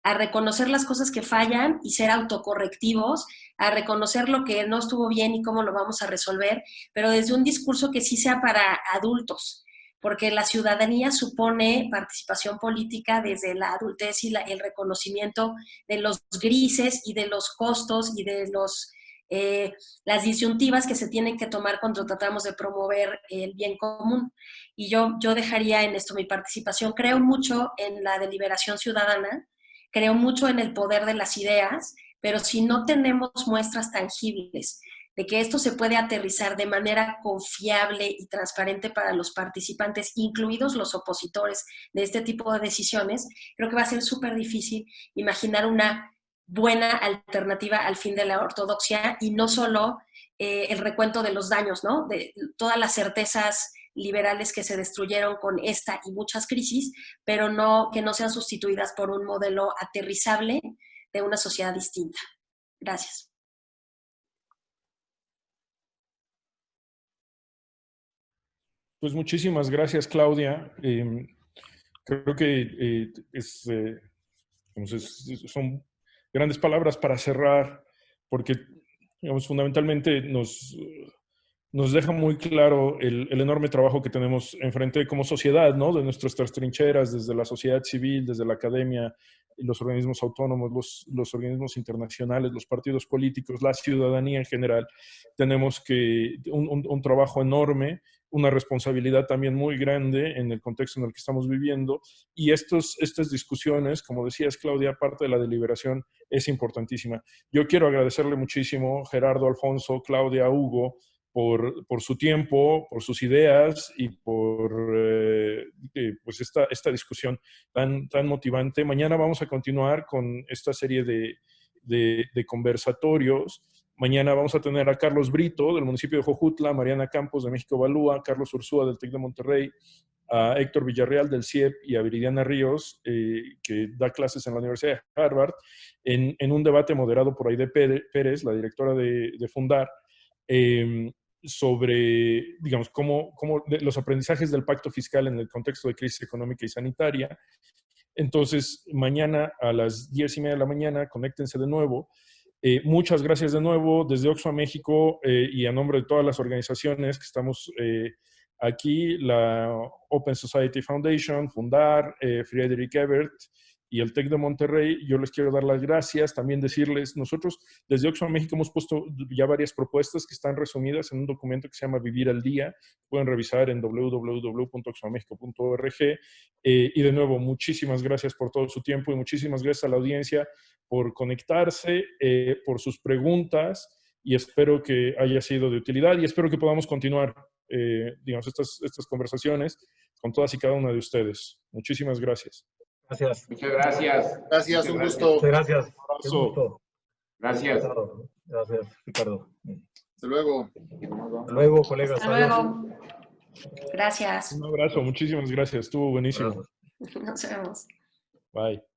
a reconocer las cosas que fallan y ser autocorrectivos, a reconocer lo que no estuvo bien y cómo lo vamos a resolver, pero desde un discurso que sí sea para adultos, porque la ciudadanía supone participación política desde la adultez y el reconocimiento de los grises y de los costos y de las disyuntivas que se tienen que tomar cuando tratamos de promover el bien común. Y yo dejaría en esto mi participación. Creo mucho en la deliberación ciudadana, creo mucho en el poder de las ideas, pero si no tenemos muestras tangibles de que esto se puede aterrizar de manera confiable y transparente para los participantes, incluidos los opositores de este tipo de decisiones, creo que va a ser súper difícil imaginar una buena alternativa al fin de la ortodoxia y no solo el recuento de los daños, ¿no? De todas las certezas liberales que se destruyeron con esta y muchas crisis, pero que no sean sustituidas por un modelo aterrizable de una sociedad distinta. Gracias. Pues muchísimas gracias, Claudia. Creo que son grandes palabras para cerrar, porque digamos, fundamentalmente nos deja muy claro el enorme trabajo que tenemos enfrente como sociedad, ¿no? De nuestras trincheras, desde la sociedad civil, desde la academia, los organismos autónomos, los organismos internacionales, los partidos políticos, la ciudadanía en general. Tenemos un trabajo enorme, una responsabilidad también muy grande en el contexto en el que estamos viviendo, y estas discusiones, como decías, Claudia, parte de la deliberación es importantísima. Yo quiero agradecerle muchísimo, Gerardo, Alfonso, Claudia, Hugo, por su tiempo, por sus ideas y por pues esta discusión tan motivante. Mañana vamos a continuar con esta serie de conversatorios Mañana vamos a tener a Carlos Brito, del municipio de Jojutla, Mariana Campos, de México Balúa, Carlos Ursúa, del TEC de Monterrey, a Héctor Villarreal, del CIEP, y a Viridiana Ríos, que da clases en la Universidad de Harvard, en un debate moderado por Aide Pérez, la directora de Fundar, sobre, digamos, cómo los aprendizajes del pacto fiscal en el contexto de crisis económica y sanitaria. Entonces, mañana a las 10:30 de la mañana, conéctense de nuevo. Muchas gracias de nuevo desde Oxfam México y a nombre de todas las organizaciones que estamos aquí, la Open Society Foundation, Fundar, Friedrich Ebert y el TEC de Monterrey. Yo les quiero dar las gracias, también decirles, nosotros desde Oxfam México hemos puesto ya varias propuestas que están resumidas en un documento que se llama Vivir al Día. Pueden revisar en www.oxfammexico.org. Y de nuevo, muchísimas gracias por todo su tiempo y muchísimas gracias a la audiencia por conectarse, por sus preguntas, y espero que haya sido de utilidad y espero que podamos continuar, digamos, estas conversaciones con todas y cada una de ustedes. Muchísimas gracias. Gracias. Muchas gracias. Gracias, un gusto. Muchas gracias. Un abrazo. Qué gusto. Gracias. Gracias, Ricardo. Hasta luego. Hasta luego, colegas. Hasta luego. Gracias. Un abrazo, muchísimas gracias. Estuvo buenísimo. Gracias. Nos vemos. Bye.